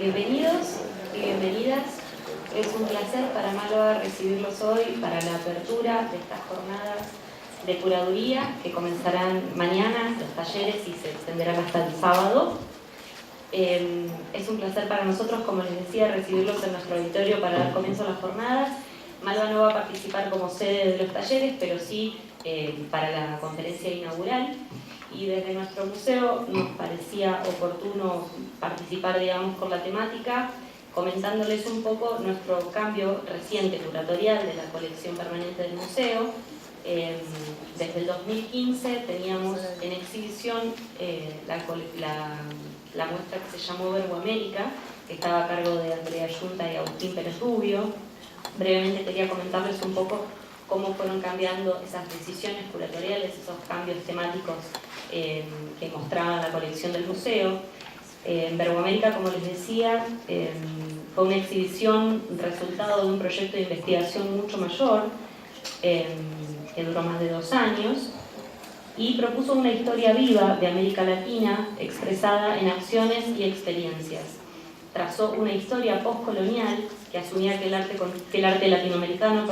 Bienvenidos y bienvenidas. Es un placer para Malva recibirlos hoy para la apertura de estas jornadas de curaduría que comenzarán mañana, los talleres, y se extenderán hasta el sábado. Es un placer para nosotros, como les decía, recibirlos en nuestro auditorio para dar comienzo a las jornadas. Malva no va a participar como sede de los talleres, pero sí para la conferencia inaugural. Y desde nuestro museo nos parecía oportuno participar, digamos, por la temática, comentándoles un poco nuestro cambio reciente curatorial de la colección permanente del museo. Desde el 2015 teníamos en exhibición la muestra que se llamó Verbo América, que estaba a cargo de Andrea Yunta y Agustín Pérez Rubio. Brevemente quería comentarles un poco cómo fueron cambiando esas decisiones curatoriales, esos cambios temáticos que mostraba la colección del museo. Verbo América, como les decía, fue una exhibición resultado de un proyecto de investigación mucho mayor, que duró más de 2 años, y propuso una historia viva de América Latina expresada en acciones y experiencias. Trazó una historia postcolonial que asumía que el arte latinoamericano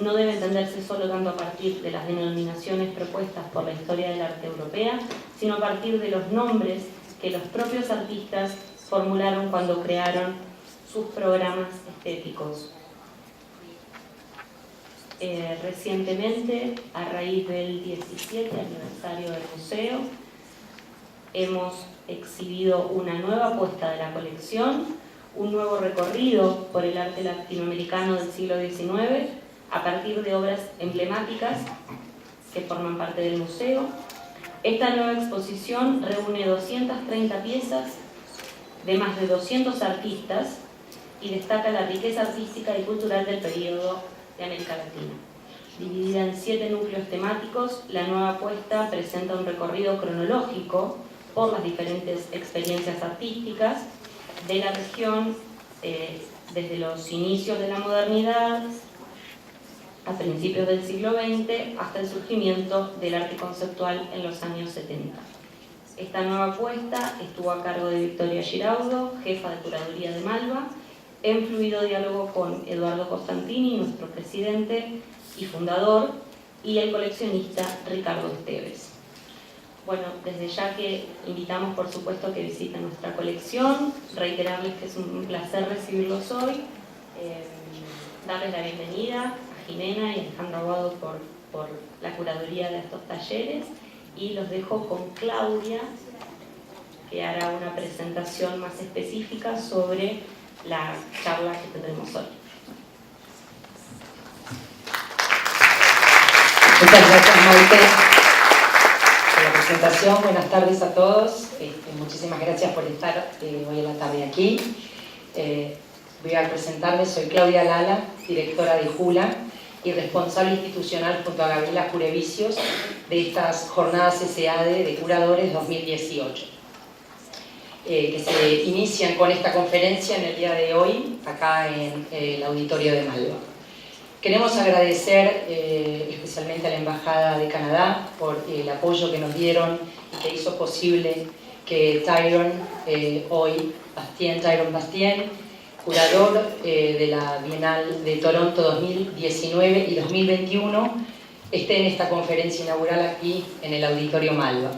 no debe entenderse solo tanto a partir de las denominaciones propuestas por la historia del arte europea, sino a partir de los nombres que los propios artistas formularon cuando crearon sus programas estéticos. Recientemente, a raíz del 17 aniversario del museo, hemos exhibido una nueva apuesta de la colección, un nuevo recorrido por el arte latinoamericano del siglo XIX a partir de obras emblemáticas que forman parte del museo. Esta nueva exposición reúne 230 piezas de más de 200 artistas y destaca la riqueza artística y cultural del periodo de América Latina. Dividida en 7 núcleos temáticos, la nueva apuesta presenta un recorrido cronológico por las diferentes experiencias artísticas de la región, desde los inicios de la modernidad a principios del siglo XX hasta el surgimiento del arte conceptual en los años 70. Esta nueva apuesta estuvo a cargo de Victoria Giraudo, jefa de curaduría de Malva, en fluido diálogo con Eduardo Costantini, nuestro presidente y fundador, y el coleccionista Ricardo Esteves. Bueno, desde ya que invitamos, por supuesto, que visiten nuestra colección, reiterarles que es un placer recibirlos hoy, darles la bienvenida a Jimena y Alejandro Aguado por la curaduría de estos talleres, y los dejo con Claudia, que hará una presentación más específica sobre la charla que tendremos hoy. Muchas gracias, Maite, por la presentación. Buenas tardes a todos. Muchísimas gracias por estar hoy en la tarde aquí. Voy a presentarme. Soy Claudia Lala, directora de Jula y responsable institucional junto a Gabriela Jurevicios de estas jornadas SADE de Curadores 2018. Que se inician con esta conferencia en el día de hoy, acá en el auditorio de Malva. Queremos agradecer especialmente a la Embajada de Canadá por el apoyo que nos dieron y que hizo posible que Tyrone Bastien, curador de la Bienal de Toronto 2019 y 2021, esté en esta conferencia inaugural aquí en el auditorio Malva.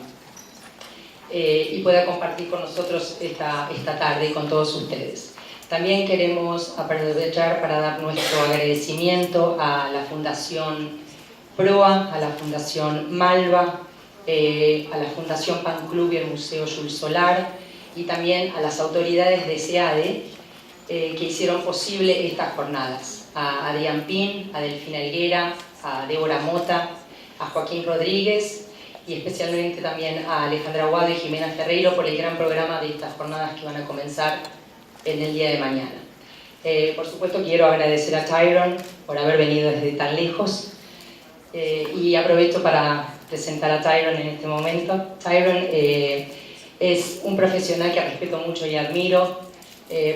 Y pueda compartir con nosotros esta tarde y con todos ustedes. También queremos aprovechar para dar nuestro agradecimiento a la Fundación Proa, a la Fundación Malva, a la Fundación Pan Club y el Museo Jules Solar, y también a las autoridades de SEADE que hicieron posible estas jornadas. A Diane Pin, a Delfina Helguera, a Débora Mota, a Joaquín Rodríguez, y especialmente también a Alejandra Aguado y Jimena Ferreiro por el gran programa de estas jornadas que van a comenzar en el día de mañana. Por supuesto, quiero agradecer a Tyrone por haber venido desde tan lejos, y aprovecho para presentar a Tyrone en este momento. Tyrone es un profesional que respeto mucho y admiro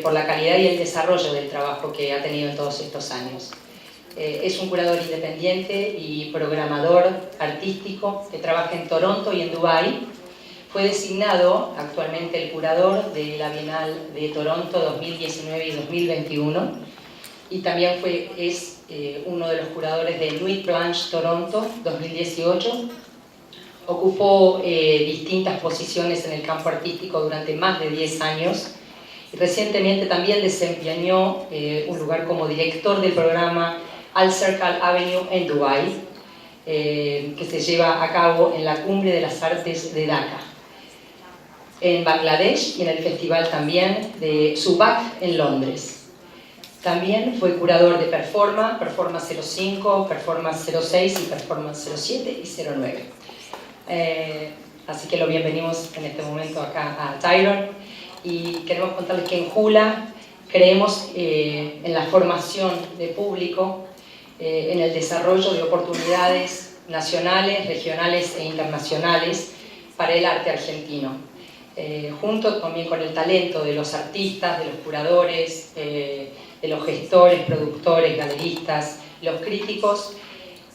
por la calidad y el desarrollo del trabajo que ha tenido en todos estos años. Es un curador independiente y programador artístico que trabaja en Toronto y en Dubái. Fue designado actualmente el curador de la Bienal de Toronto 2019 y 2021 y también es uno de los curadores de Nuit Blanche Toronto 2018. Ocupó distintas posiciones en el campo artístico durante más de 10 años y recientemente también desempeñó un lugar como director del programa Al Circle Avenue en Dubái, que se lleva a cabo en la Cumbre de las Artes de Dhaka, en Bangladesh, y en el festival también de Subak en Londres. También fue curador de Performance 05, Performance 06 y Performance 07 y 09. Así que lo bienvenimos en este momento acá a Tyron, y queremos contarles que en Hula creemos en la formación de público, en el desarrollo de oportunidades nacionales, regionales e internacionales para el arte argentino, junto también con el talento de los artistas, de los curadores, de los gestores, productores, galeristas, los críticos.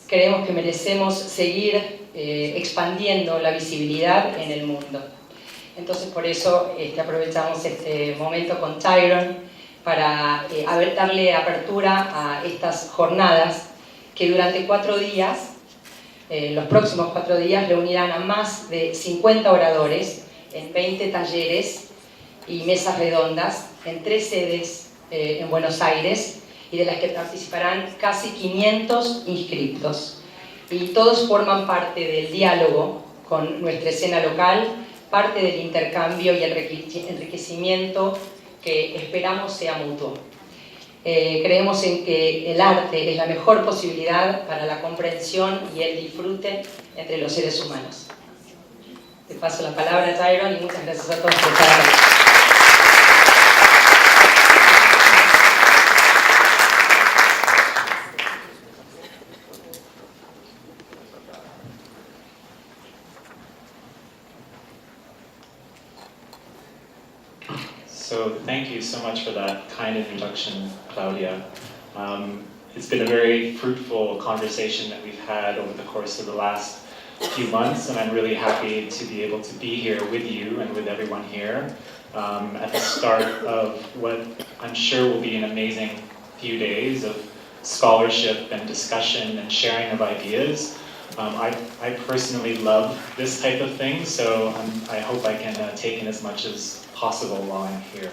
Creemos que merecemos seguir expandiendo la visibilidad en el mundo. Entonces por eso aprovechamos este momento con Tyron para darle apertura a estas jornadas que durante 4 días, los próximos 4 días, reunirán a más de 50 oradores en 20 talleres y mesas redondas en 3 sedes en Buenos Aires, y de las que participarán casi 500 inscriptos. Y todos forman parte del diálogo con nuestra escena local, parte del intercambio y el enriquecimiento que esperamos sea mutuo. Creemos en que el arte es la mejor posibilidad para la comprensión y el disfrute entre los seres humanos. Te paso la palabra, Tyron, y muchas gracias a todos por estar aquí. So thank you so much for that kind introduction, Claudia. It's been a very fruitful conversation that we've had over the course of the last few months, and I'm really happy to be able to be here with you and with everyone here at the start of what I'm sure will be an amazing few days of scholarship and discussion and sharing of ideas. I personally love this type of thing, so I hope I can take in as much as possible while I'm here.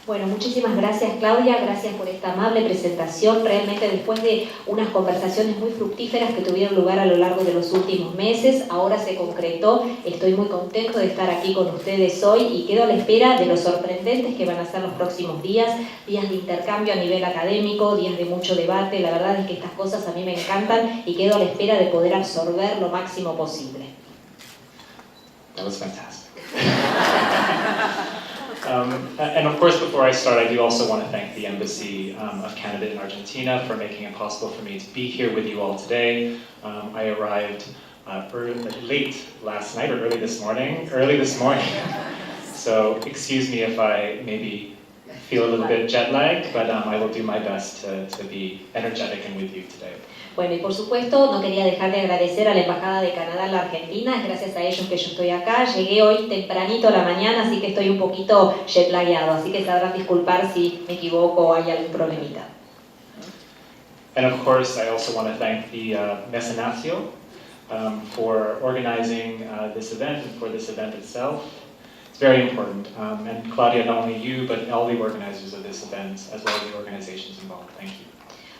Bueno, muchísimas gracias, Claudia, gracias por esta amable presentación. Realmente después de unas conversaciones muy fructíferas que tuvieron lugar a lo largo de los últimos meses, ahora se concretó. Estoy muy contento de estar aquí con ustedes hoy y quedo a la espera de los sorprendentes que van a ser los próximos días de intercambio a nivel académico, días de mucho debate. La verdad es que estas cosas a mí me encantan y quedo a la espera de poder absorber lo máximo posible. That was fantastic. And of course, before I start, I do also want to thank the Embassy of Canada in Argentina for making it possible for me to be here with you all today. I arrived late last night, or early this morning. So excuse me if I maybe feel a little bit jet lagged, but I will do my best to be energetic and with you today. Bueno, y por supuesto no quería dejar de agradecer a la Embajada de Canadá en la Argentina. Es gracias a ellos que yo estoy acá. Llegué hoy tempranito a la mañana, así que estoy un poquito jetlagueado, así que sabrán disculpar si me equivoco o hay algún problemita. And of course, I also want to thank the Mecenazio for organizing this event and for this event itself. It's very important. And Claudia, not only you, but all the organizers of this event, as well as the organizations involved. Thank you.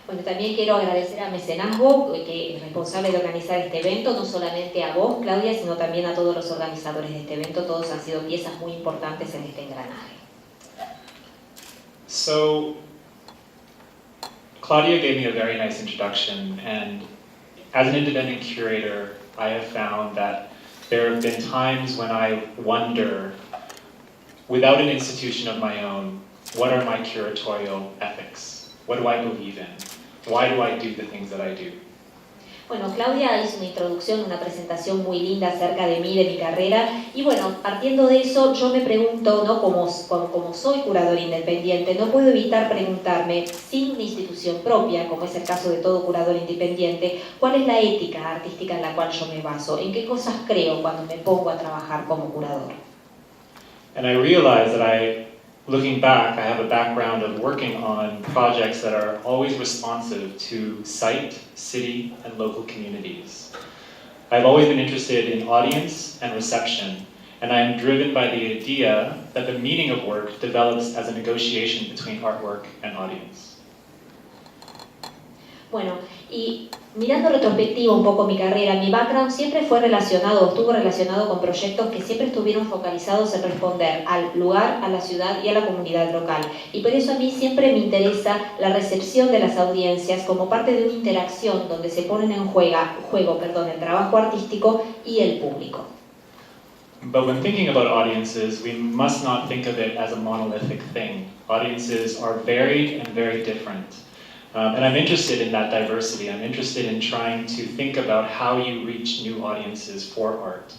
Bueno, también quiero agradecer a Mecenazgo, que es responsable de organizar este evento, no solamente a vos, Claudia, sino también a todos los organizadores de este evento. Todos han sido piezas muy importantes en este engranaje. So, Claudia gave me a very nice introduction, and as an independent curator, I have found that there have been times when I wonder, without an institution of my own, what are my curatorial ethics? What do I believe in? Why do I do the things that I do? Bueno, Claudia hizo una introducción, una presentación muy linda acerca de mí, de mi carrera, y bueno, partiendo de eso, yo me pregunto, ¿no? Como soy curador independiente, no puedo evitar preguntarme, sin una institución propia, como es el caso de todo curador independiente, ¿cuál es la ética artística en la cual yo me baso? ¿En qué cosas creo cuando me pongo a trabajar como curador? And I realized that looking back, I have a background of working on projects that are always responsive to site, city, and local communities. I've always been interested in audience and reception, and I am driven by the idea that the meaning of work develops as a negotiation between artwork and audience. Bueno, y mirando retrospectiva un poco mi carrera, mi background siempre fue relacionado, estuvo relacionado con proyectos que siempre estuvieron focalizados en responder al lugar, a la ciudad y a la comunidad local. Y por eso a mí siempre me interesa la recepción de las audiencias como parte de una interacción donde se ponen en juego, el trabajo artístico y el público. But when thinking about audiences, we must not think of it as a monolithic thing. Audiences are varied and very different. And I'm interested in that diversity. I'm interested in trying to think about how you reach new audiences for art.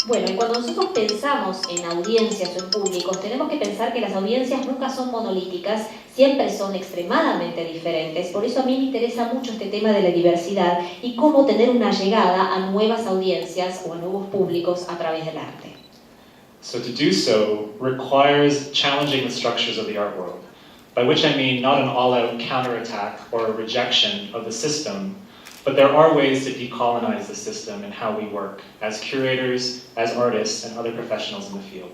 Bueno, y cuando nosotros pensamos en audiencias o en públicos, tenemos que pensar que las audiencias nunca son monolíticas, siempre son extremadamente diferentes. Por eso a mí me interesa mucho este tema de la diversidad y cómo tener una llegada a nuevas audiencias o a nuevos públicos a través del arte. So to do so requires challenging the structures of the art world. By which I mean not an all-out counterattack or a rejection of the system, but there are ways to decolonize the system and how we work as curators, as artists, and other professionals in the field.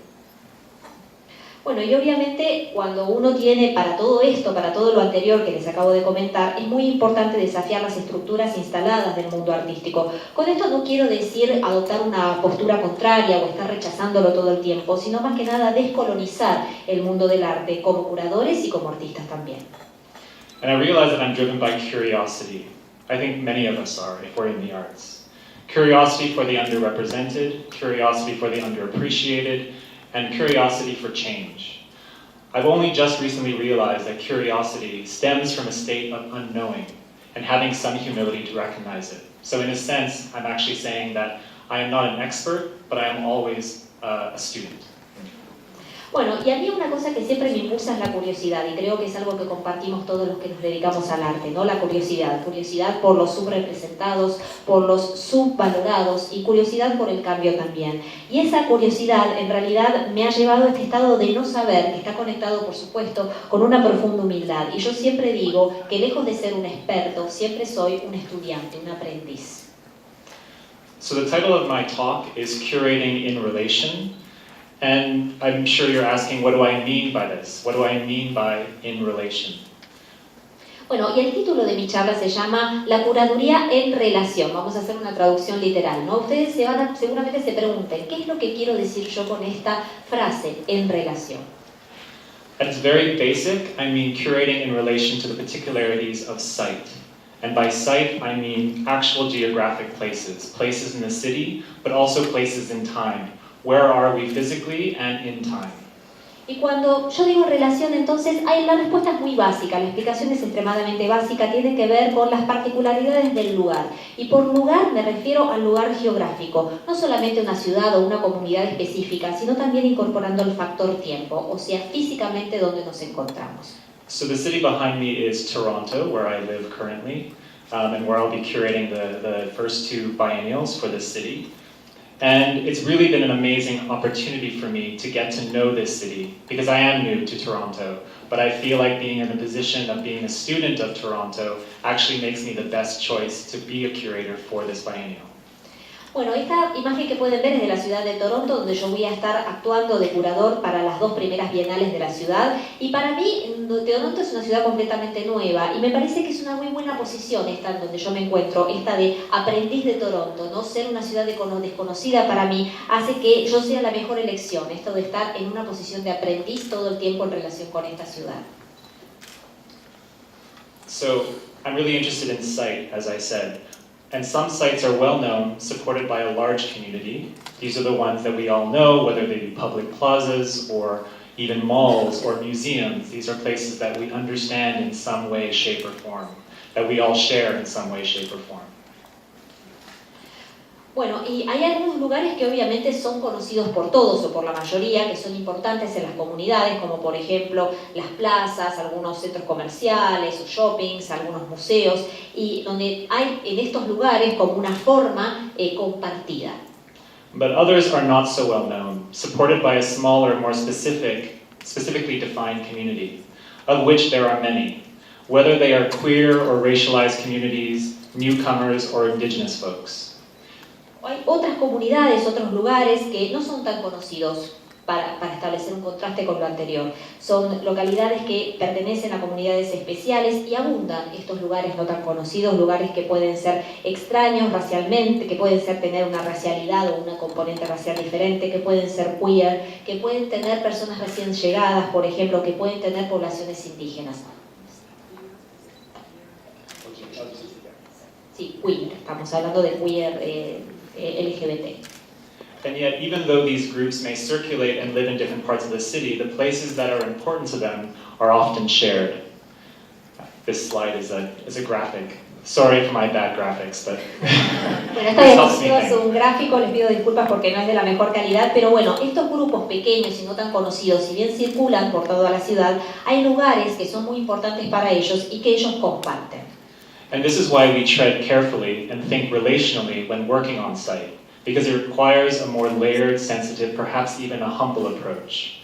Bueno, y obviamente cuando uno tiene para todo esto, para todo lo anterior que les acabo de comentar, es muy importante desafiar las estructuras instaladas del mundo artístico. Con esto no quiero decir adoptar una postura contraria o estar rechazándolo todo el tiempo, sino más que nada descolonizar el mundo del arte como curadores y como artistas también. And I realize that I'm driven by curiosity. I think many of us are if we're in the arts. Curiosity for the underrepresented, curiosity for the underappreciated, and curiosity for change. I've only just recently realized that curiosity stems from a state of unknowing and having some humility to recognize it. So in a sense, I'm actually saying that I am not an expert, but I am always a student. Bueno, y a mí una cosa que siempre me impulsa es la curiosidad, y creo que es algo que compartimos todos los que nos dedicamos al arte, ¿no? La curiosidad por los subrepresentados, por los subvalorados y curiosidad por el cambio también. Y esa curiosidad en realidad me ha llevado a este estado de no saber, que está conectado por supuesto con una profunda humildad. Y yo siempre digo que lejos de ser un experto, siempre soy un estudiante, un aprendiz. So the title of my talk is Curating in Relation. And I'm sure you're asking, what do I mean by this? What do I mean by in relation? Bueno, y el título de mi charla se llama La curaduría en relación. Vamos a hacer una traducción literal, ¿no? Ustedes seguramente se pregunten, ¿qué es lo que quiero decir yo con esta frase, en relación? At its very basic, I mean curating in relation to the particularities of site. And by site, I mean actual geographic places, places in the city, but also places in time. Where are we physically and in time? Y cuando yo digo relación, entonces la respuesta es muy básica, la explicación es extremadamente básica, tiene que ver con las particularidades del lugar. Y por lugar me refiero al lugar geográfico, no solamente una ciudad o una comunidad específica, sino también incorporando el factor tiempo, o sea, físicamente donde nos encontramos. So the city behind me is Toronto, where I live currently, and where I'll be curating the first two biennials for this city. And it's really been an amazing opportunity for me to get to know this city, because I am new to Toronto, but I feel like being in the position of being a student of Toronto actually makes me the best choice to be a curator for this biennial. Bueno, esta imagen que pueden ver es de la ciudad de Toronto, donde yo voy a estar actuando de curador para las 2 primeras bienales de la ciudad. Y para mí, Toronto es una ciudad completamente nueva y me parece que es una muy buena posición esta en donde yo me encuentro, esta de aprendiz de Toronto, ¿no? Ser una ciudad desconocida para mí hace que yo sea la mejor elección, esto de estar en una posición de aprendiz todo el tiempo en relación con esta ciudad. So, I'm really interested in site, as I said. And some sites are well known, supported by a large community. These are the ones that we all know, whether they be public plazas or even malls or museums. These are places that we understand in some way, shape, or form. that we all share in some way, shape, or form. Bueno, y hay algunos lugares que obviamente son conocidos por todos o por la mayoría, que son importantes en las comunidades, como por ejemplo las plazas, algunos centros comerciales o shoppings, algunos museos, y donde hay en estos lugares como una forma compartida. But others are not so well known, supported by a smaller, more specifically defined community, of which there are many, whether they are queer or racialized communities, newcomers, or indigenous folks. Hay otras comunidades, otros lugares que no son tan conocidos para establecer un contraste con lo anterior. Son localidades que pertenecen a comunidades especiales y abundan estos lugares no tan conocidos, lugares que pueden ser extraños racialmente, que pueden tener una racialidad o una componente racial diferente, que pueden ser queer, que pueden tener personas recién llegadas, por ejemplo, que pueden tener poblaciones indígenas. Sí, queer, estamos hablando de queer LGBT. And yet, even though these groups may circulate and live in different parts of the city, the places that are important to them are often shared. This slide is a graphic. Sorry for my bad graphics, but bueno, esta diapositiva es un gráfico, les pido disculpas porque no es de la mejor calidad, pero bueno, estos grupos pequeños y no tan conocidos, si bien circulan por toda la ciudad, hay lugares que son muy importantes para ellos y que ellos comparten. And this is why we tread carefully and think relationally when working on site, because it requires a more layered, sensitive, perhaps even a humble approach.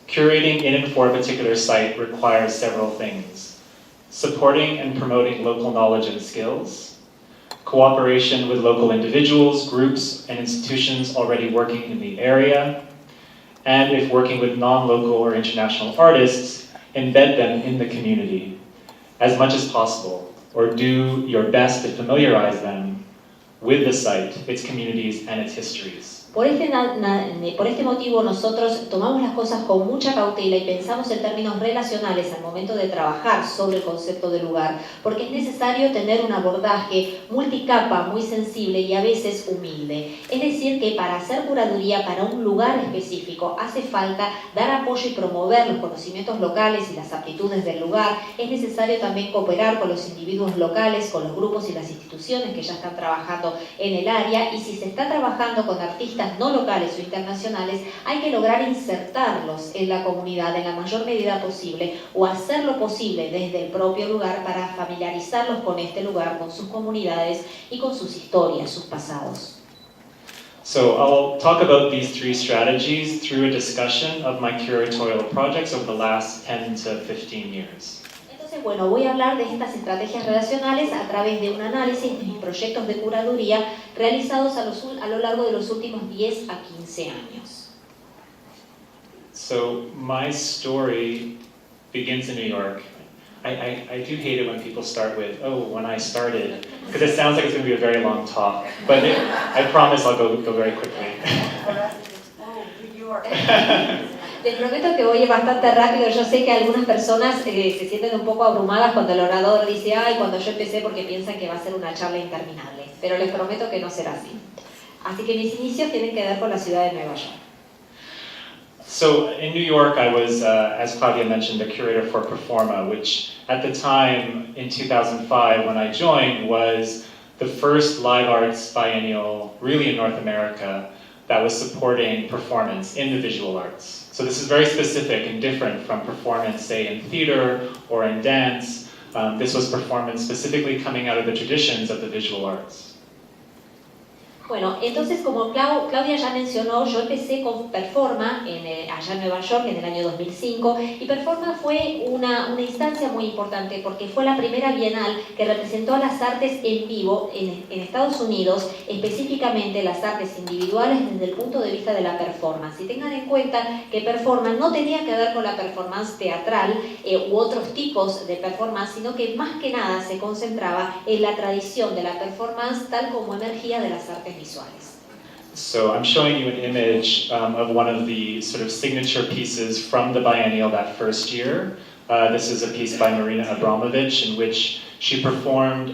Curating in and for a particular site requires several things: supporting and promoting local knowledge and skills, cooperation with local individuals, groups, and institutions already working in the area, and if working with non-local or international artists, embed them in the community as much as possible, or do your best to familiarize them with the site, its communities, and its histories. Por este motivo nosotros tomamos las cosas con mucha cautela y pensamos en términos relacionales al momento de trabajar sobre el concepto de lugar, porque es necesario tener un abordaje multicapa, muy sensible y a veces humilde. Es decir, que para hacer curaduría para un lugar específico hace falta dar apoyo y promover los conocimientos locales y las aptitudes del lugar. Es necesario también cooperar con los individuos locales, con los grupos y las instituciones que ya están trabajando en el área, y si se está trabajando con artistas no locales o internacionales, hay que lograr insertarlos en la comunidad en la mayor medida posible o hacer lo posible desde el propio lugar para familiarizarlos con este lugar, con sus comunidades y con sus historias, sus pasados. So I'll talk about these three strategies through a discussion of my curatorial projects over the last 10 to 15 years. Bueno, voy a hablar de estas estrategias relacionales a través de un análisis de mis proyectos de curaduría realizados a lo largo de los últimos 10 a 15 años. So my story begins in New York. I do hate it when people start with, oh, when I started, because it sounds like it's going to be a very long talk, but I promise I'll go very quickly. Oh, New York. Les prometo que voy a ir bastante rápido. Yo sé que algunas personas se sienten un poco abrumadas cuando el orador dice ay, cuando yo empecé, porque piensan que va a ser una charla interminable. Pero les prometo que no será así. Así que mis inicios tienen que ver con la ciudad de Nueva York. So in New York, I was, as Claudia mentioned, a curator for Performa, which at the time, in 2005, when I joined, was the first live arts biennial, really in North America, that was supporting performance in the visual arts. So this is very specific and different from performance, say, in theater or in dance. This was performance specifically coming out of the traditions of the visual arts. Bueno, entonces como Claudia ya mencionó, yo empecé con Performa allá en Nueva York en el año 2005, y Performa fue una instancia muy importante porque fue la primera bienal que representó a las artes en vivo en Estados Unidos, específicamente las artes individuales desde el punto de vista de la performance. Y tengan en cuenta que Performa no tenía que ver con la performance teatral u otros tipos de performance, sino que más que nada se concentraba en la tradición de la performance tal como emergía de las artes visuales. So I'm showing you an image of one of the sort of signature pieces from the biennial that first year. This is a piece by Marina Abramovich in which she performed,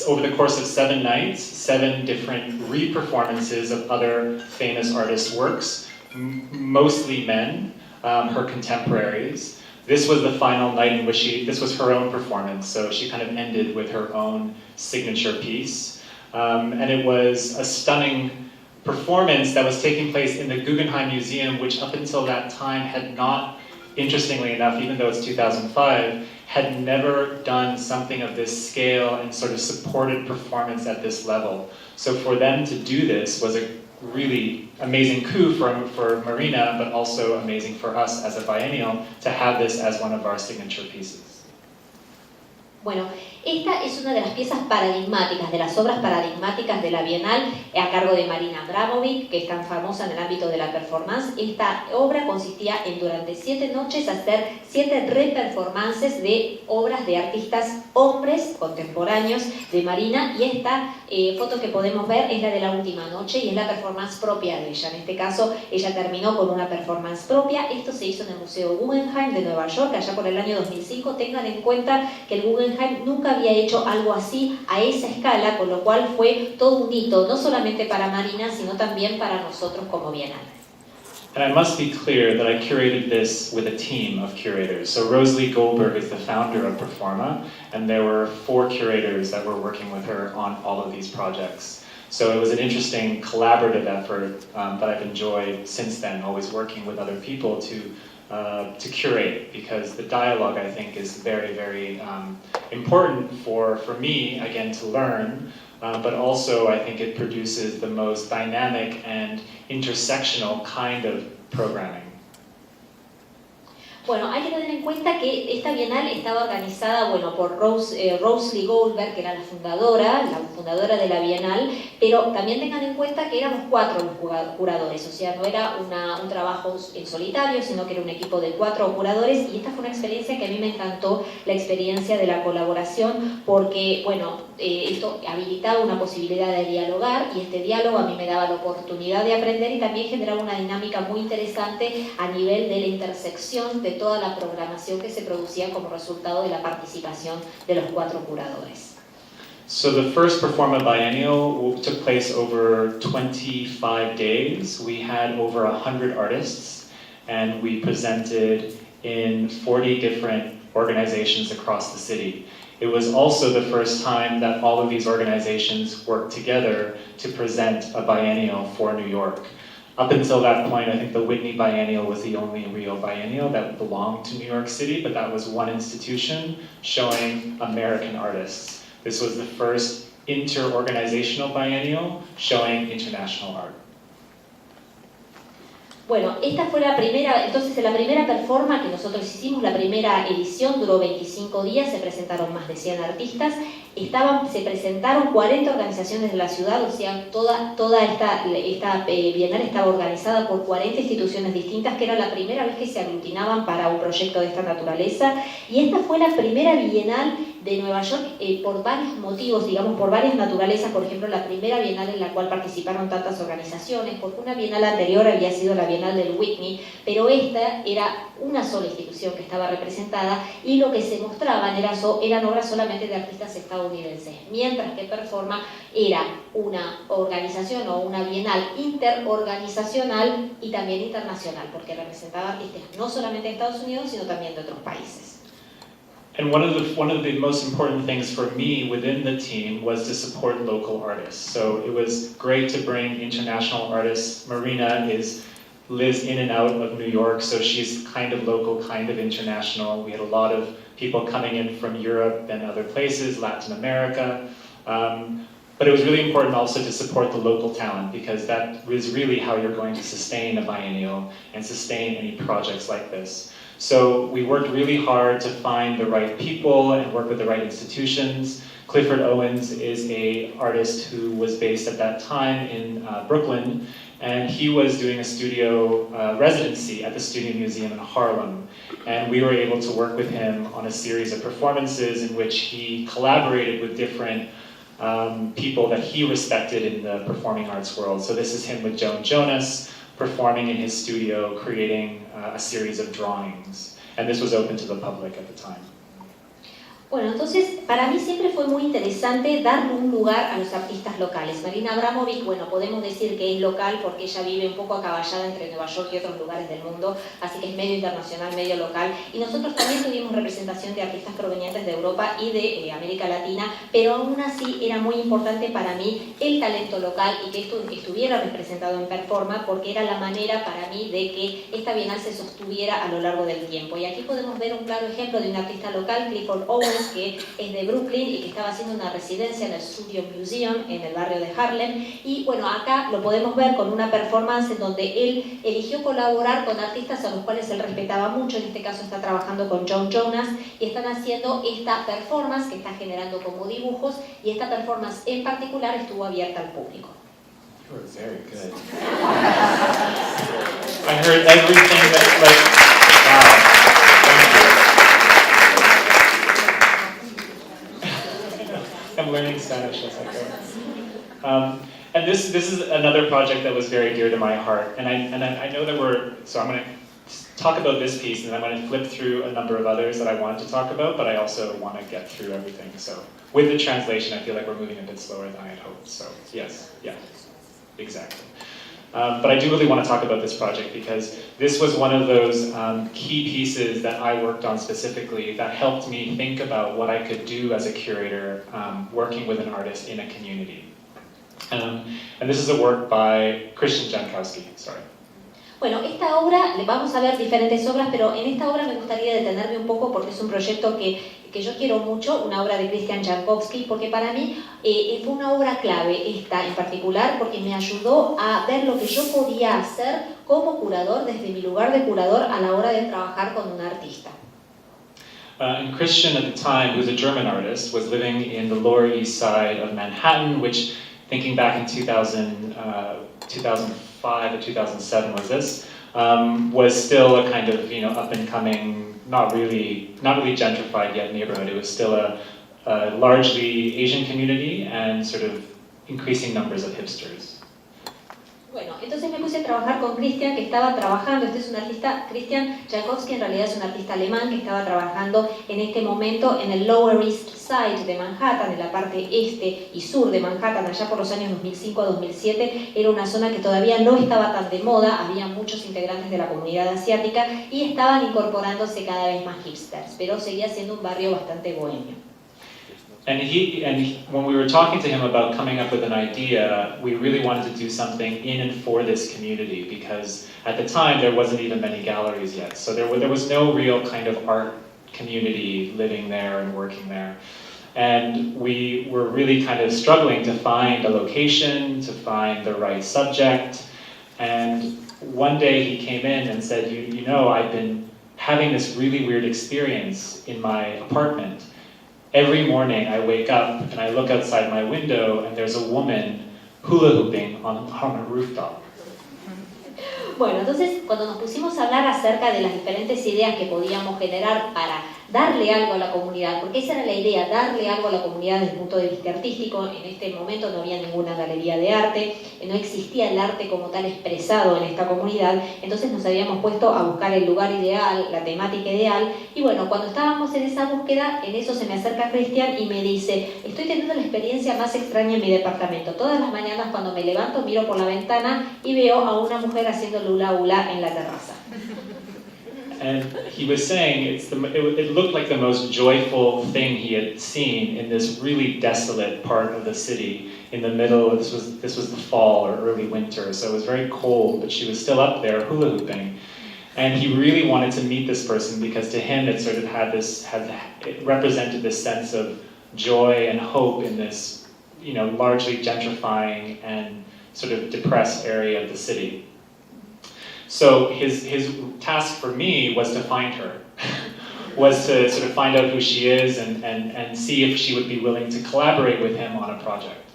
over the course of 7 nights, 7 different re-performances of other famous artists' works, mostly men, her contemporaries. this was the final night in which this was her own performance, so she kind of ended with her own signature piece. And it was a stunning performance that was taking place in the Guggenheim Museum, which up until that time had not, interestingly enough, even though it's 2005, had never done something of this scale and sort of supported performance at this level. So for them to do this was a really amazing coup for Marina, but also amazing for us as a biennial to have this as one of our signature pieces. Bueno, esta es una de las piezas paradigmáticas, de las obras paradigmáticas de la Bienal a cargo de Marina Abramovic, que es tan famosa en el ámbito de la performance. Esta obra consistía en durante 7 noches hacer 7 reperformances de obras de artistas hombres contemporáneos de Marina, y esta foto que podemos ver es la de la última noche y es la performance propia de ella. En este caso ella terminó con una performance propia. Esto se hizo en el Museo Guggenheim de Nueva York allá por el año 2005. Tengan en cuenta que el Guggenheim nunca había hecho algo así a esa escala, con lo cual fue todo un hito, no solamente para Marina, sino también para nosotros como Bienal. And I must be clear that I curated this with a team of curators. So Rosalie Goldberg is the founder of Performa, and there were 4 curators that were working with her on all of these projects. So it was an interesting collaborative effort that I've enjoyed since then, always working with other people to curate, because the dialogue, I think, is very, very important for me, again, to learn, but also I think it produces the most dynamic and intersectional kind of programming. Bueno, hay que tener en cuenta que esta Bienal estaba organizada, bueno, por Rosalie Goldberg, que era la fundadora de la Bienal, pero también tengan en cuenta que éramos 4 los curadores, o sea, no era un trabajo en solitario, sino que era un equipo de 4 curadores, y esta fue una experiencia que a mí me encantó, la experiencia de la colaboración, porque, bueno, esto habilitaba una posibilidad de dialogar, y este diálogo a mí me daba la oportunidad de aprender y también generaba una dinámica muy interesante a nivel de la intersección de toda la programación que se producía como resultado de la participación de los 4 curadores. So the first Performa Biennial took place over 25 days. We had over 100 artists, and we presented in 40 different organizations across the city. It was also the first time that all of these organizations worked together to present a biennial for New York. Up until that point, I think the Whitney Biennial was the only real biennial that belonged to New York City, but that was one institution showing American artists. This was the first inter-organizational biennial showing international art. Bueno, esta fue la primera performance que nosotros hicimos, la primera edición, duró 25 días, se presentaron más de 100 artistas, se presentaron 40 organizaciones de la ciudad, o sea, toda esta Bienal estaba organizada por 40 instituciones distintas, que era la primera vez que se aglutinaban para un proyecto de esta naturaleza, y esta fue la primera Bienal de Nueva York por varios motivos, digamos, por varias naturalezas. Por ejemplo, la primera Bienal en la cual participaron tantas organizaciones, porque una Bienal anterior había sido la Bienal del Whitney, pero esta era una sola institución que estaba representada, y lo que se mostraban eran obras solamente de artistas estadounidenses, mientras que Performa era una organización o una Bienal interorganizacional y también internacional, porque representaba artistas no solamente de Estados Unidos, sino también de otros países. And one of the most important things for me within the team was to support local artists. So it was great to bring international artists. Marina lives in and out of New York, so she's kind of local, kind of international. We had a lot of people coming in from Europe and other places, Latin America. But it was really important also to support the local talent, because that is really how you're going to sustain a biennial and sustain any projects like this. So we worked really hard to find the right people and work with the right institutions. Clifford Owens is an artist who was based at that time in Brooklyn, and he was doing a studio residency at the Studio Museum in Harlem. And we were able to work with him on a series of performances in which he collaborated with different people that he respected in the performing arts world. So this is him with Joan Jonas, performing in his studio, creating a series of drawings. And this was open to the public at the time. Bueno, entonces para mí siempre fue muy interesante darle un lugar a los artistas locales. Marina Abramovic, bueno, podemos decir que es local porque ella vive un poco acaballada entre Nueva York y otros lugares del mundo, así que es medio internacional, medio local. Y nosotros también tuvimos representación de artistas provenientes de Europa y de América Latina, pero aún así era muy importante para mí el talento local y que esto estuviera representado en Performa, porque era la manera para mí de que esta bienal se sostuviera a lo largo del tiempo. Y aquí podemos ver un claro ejemplo de un artista local, Clifford Owens, que es de Brooklyn y que estaba haciendo una residencia en el Studio Museum en el barrio de Harlem. Y bueno, acá lo podemos ver con una performance en donde él eligió colaborar con artistas a los cuales él respetaba mucho. En este caso está trabajando con John Jonas y están haciendo esta performance que está generando como dibujos, y esta performance en particular estuvo abierta al público. You were very good. I heard everything that, wow. I'm learning Spanish as I go. And this is another project that was very dear to my heart. And I know that so I'm going to talk about this piece, and I'm going to flip through a number of others that I wanted to talk about, but I also want to get through everything. So with the translation, I feel like we're moving a bit slower than I had hoped. So yes, yeah, exactly. But I do really want to talk about this project because this was one of those key pieces that I worked on specifically that helped me think about what I could do as a curator working with an artist in a community. And this is a work by Christian Jankowski, sorry. Bueno, esta obra, vamos a ver diferentes obras, pero en esta obra me gustaría detenerme un poco porque es un proyecto que yo quiero mucho, una obra de Christian Jankowski, porque para mí fue una obra clave esta en particular, porque me ayudó a ver lo que yo podía hacer como curador, desde mi lugar de curador a la hora de trabajar con un artista. And Christian at the time, who was a German artist, was living in the Lower East Side of Manhattan, which, thinking back in 2005 or 2007 was this, was still a kind of, up and coming, not really gentrified yet neighborhood. It was still a largely Asian community and sort of increasing numbers of hipsters. Bueno, entonces me puse a trabajar con Christian, que estaba trabajando, este es un artista, Christian Jankowski en realidad es un artista alemán que estaba trabajando en este momento en el Lower East Side de Manhattan, en la parte este y sur de Manhattan, allá por los años 2005 a 2007, era una zona que todavía no estaba tan de moda, había muchos integrantes de la comunidad asiática y estaban incorporándose cada vez más hipsters, pero seguía siendo un barrio bastante bohemio. And when we were talking to him about coming up with an idea, we really wanted to do something in and for this community because at the time there wasn't even many galleries yet. So there was no real kind of art community living there and working there. And we were really kind of struggling to find a location, to find the right subject. And one day he came in and said, you know, I've been having this really weird experience in my apartment. Every morning I wake up and I look outside my window and there's a woman hula hooping on a rooftop. Bueno, entonces cuando nos pusimos a hablar acerca de las diferentes ideas que podíamos generar para darle algo a la comunidad, porque esa era la idea, darle algo a la comunidad desde el punto de vista artístico. En este momento no había ninguna galería de arte, no existía el arte como tal expresado en esta comunidad, entonces nos habíamos puesto a buscar el lugar ideal, la temática ideal, y bueno, cuando estábamos en esa búsqueda, en eso se me acerca Christian y me dice, estoy teniendo la experiencia más extraña en mi departamento. Todas las mañanas cuando me levanto miro por la ventana y veo a una mujer haciendo hula hula en la terraza. And he was saying it looked like the most joyful thing he had seen in this really desolate part of the city in the middle. This was the fall or early winter, so it was very cold, but she was still up there hula hooping. And he really wanted to meet this person because to him it sort of it represented this sense of joy and hope in this, largely gentrifying and sort of depressed area of the city. So his task for me was to find her, was to sort of find out who she is and see if she would be willing to collaborate with him on a project.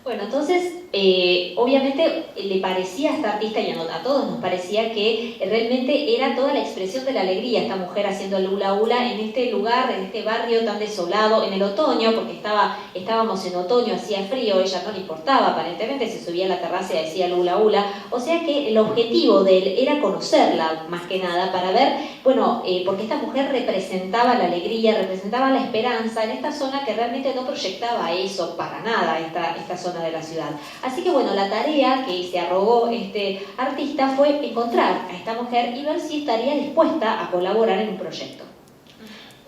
Bueno, entonces obviamente le parecía a esta artista, y a todos nos parecía que realmente era toda la expresión de la alegría, esta mujer haciendo el hula hula en este lugar, en este barrio tan desolado, en el otoño, porque estábamos en otoño, hacía frío, ella no le importaba, aparentemente se subía a la terraza y decía el hula hula, o sea que el objetivo de él era conocerla más que nada, para ver, bueno, porque esta mujer representaba la alegría, representaba la esperanza en esta zona que realmente no proyectaba eso para nada, esta zona de la ciudad. Así que bueno, la tarea que se arrogó este artista fue encontrar a esta mujer y ver si estaría dispuesta a colaborar en un proyecto.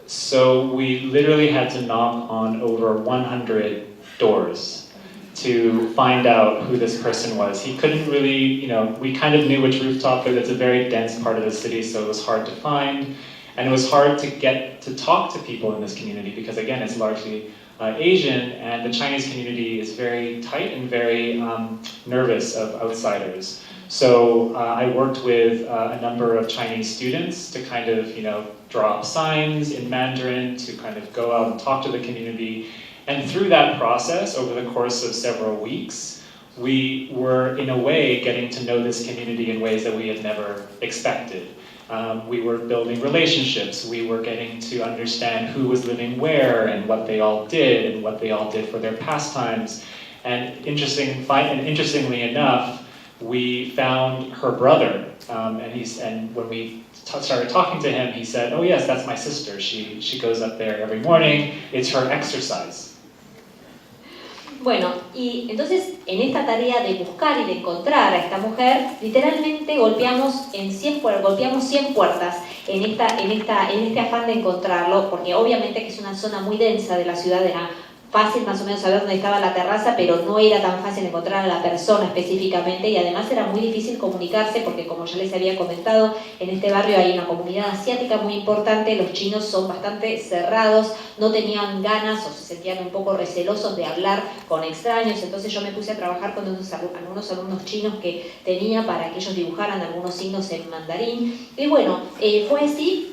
So we literally had to knock on over 100 doors to find out who this person was. He couldn't really, we kind of knew which rooftop, but it's a very dense part of the city, so it was hard to find. And it was hard to get to talk to people in this community because, again, it's largely Asian, and the Chinese community is very tight and very nervous of outsiders. So I worked with a number of Chinese students to kind of, draw up signs in Mandarin, to kind of go out and talk to the community. And through that process, over the course of several weeks, we were, in a way, getting to know this community in ways that we had never expected. We were building relationships, we were getting to understand who was living where and what they all did and what they all did for their pastimes. And interestingly enough, we found her brother, and when we started talking to him, he said, "Oh yes, that's my sister. She goes up there every morning. It's her exercise." Bueno, y entonces en esta tarea de buscar y de encontrar a esta mujer, literalmente golpeamos 100 puertas en este afán de encontrarlo, porque obviamente que es una zona muy densa de la ciudad, era fácil más o menos saber dónde estaba la terraza, pero no era tan fácil encontrar a la persona específicamente, y además era muy difícil comunicarse porque, como ya les había comentado, en este barrio hay una comunidad asiática muy importante, los chinos son bastante cerrados, no tenían ganas o se sentían un poco recelosos de hablar con extraños, entonces yo me puse a trabajar con algunos alumnos chinos que tenía para que ellos dibujaran algunos signos en mandarín, y bueno, fue así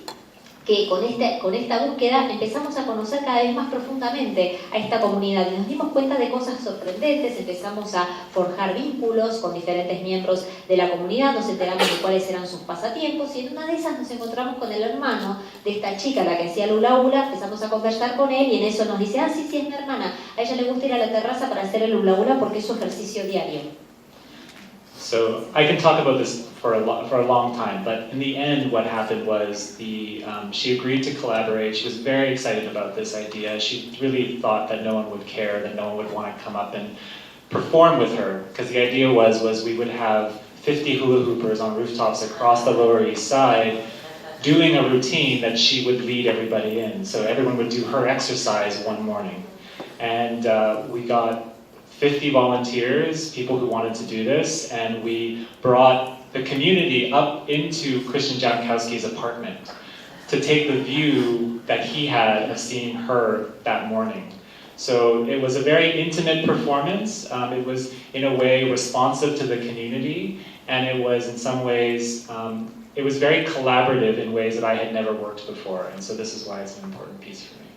que con esta búsqueda empezamos a conocer cada vez más profundamente a esta comunidad y nos dimos cuenta de cosas sorprendentes, empezamos a forjar vínculos con diferentes miembros de la comunidad, nos enteramos de cuáles eran sus pasatiempos, y en una de esas nos encontramos con el hermano de esta chica, la que hacía el hula hula, empezamos a conversar con él y en eso nos dice, sí, es mi hermana, a ella le gusta ir a la terraza para hacer el hula hula porque es su ejercicio diario. So I can talk about this for a long time, but in the end what happened was she agreed to collaborate. She was very excited about this idea. She really thought that no one would care, that no one would want to come up and perform with her, because the idea was we would have 50 hula hoopers on rooftops across the Lower East Side doing a routine that she would lead everybody in. So everyone would do her exercise one morning. And we got 50 volunteers, people who wanted to do this, and we brought the community up into Christian Jankowski's apartment to take the view that he had of seeing her that morning. So it was a very intimate performance. It was, in a way, responsive to the community, and it was, in some ways, it was very collaborative in ways that I had never worked before, and so this is why it's an important piece for me.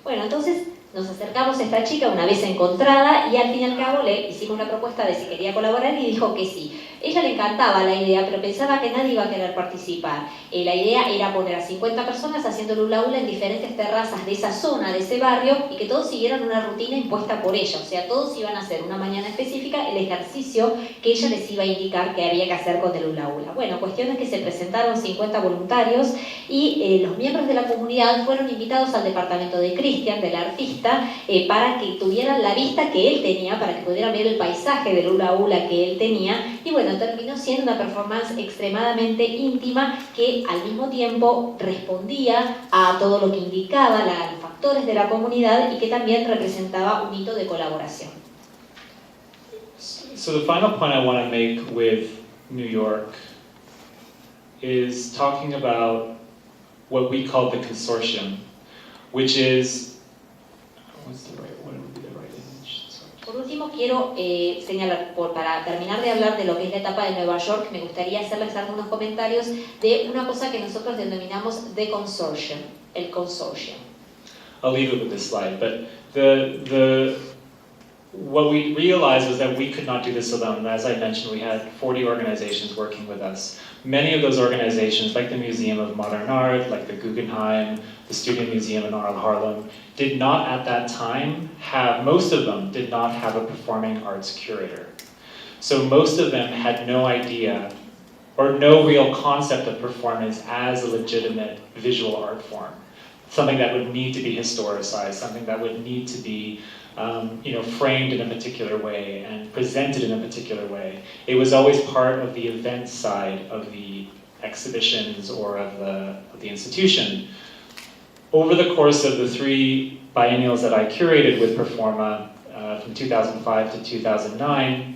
Bueno, entonces nos acercamos a esta chica una vez encontrada y al fin y al cabo le hicimos la propuesta de si quería colaborar y dijo que sí. Ella le encantaba la idea, pero pensaba que nadie iba a querer participar. La idea era poner a 50 personas haciendo el hula hula en diferentes terrazas de esa zona, de ese barrio, y que todos siguieran una rutina impuesta por ella. O sea, todos iban a hacer una mañana específica el ejercicio que ella les iba a indicar que había que hacer con el hula hula. Bueno, cuestión es que se presentaron 50 voluntarios y los miembros de la comunidad fueron invitados al departamento de Christian, del artista, para que tuvieran la vista que él tenía, para que pudieran ver el paisaje del hula hula que él tenía, y bueno, terminó siendo una performance extremadamente íntima que al mismo tiempo respondía a todo lo que indicaba los factores de la comunidad y que también representaba un hito de colaboración. So the final point I want to make with New York is talking about what we call the consortium, which is, what would be the right image? Sorry. Por último, quiero señalar, para terminar de hablar de lo que es la etapa de Nueva York, me gustaría hacerles algunos comentarios de una cosa que nosotros denominamos The Consortium, el consorcio. I'll leave it with this slide, but the what we realized was that we could not do this alone. As I mentioned, we had 40 organizations working with us. Many of those organizations, like the Museum of Modern Art, like the Guggenheim, the Studio Museum in Haarlem, did not at that time have, most of them did not have a performing arts curator. So most of them had no idea or no real concept of performance as a legitimate visual art form. Something that would need to be historicized, something that would need to be framed in a particular way and presented in a particular way. It was always part of the event side of the exhibitions or of the institution. Over the course of the 3 biennials that I curated with Performa, from 2005 to 2009,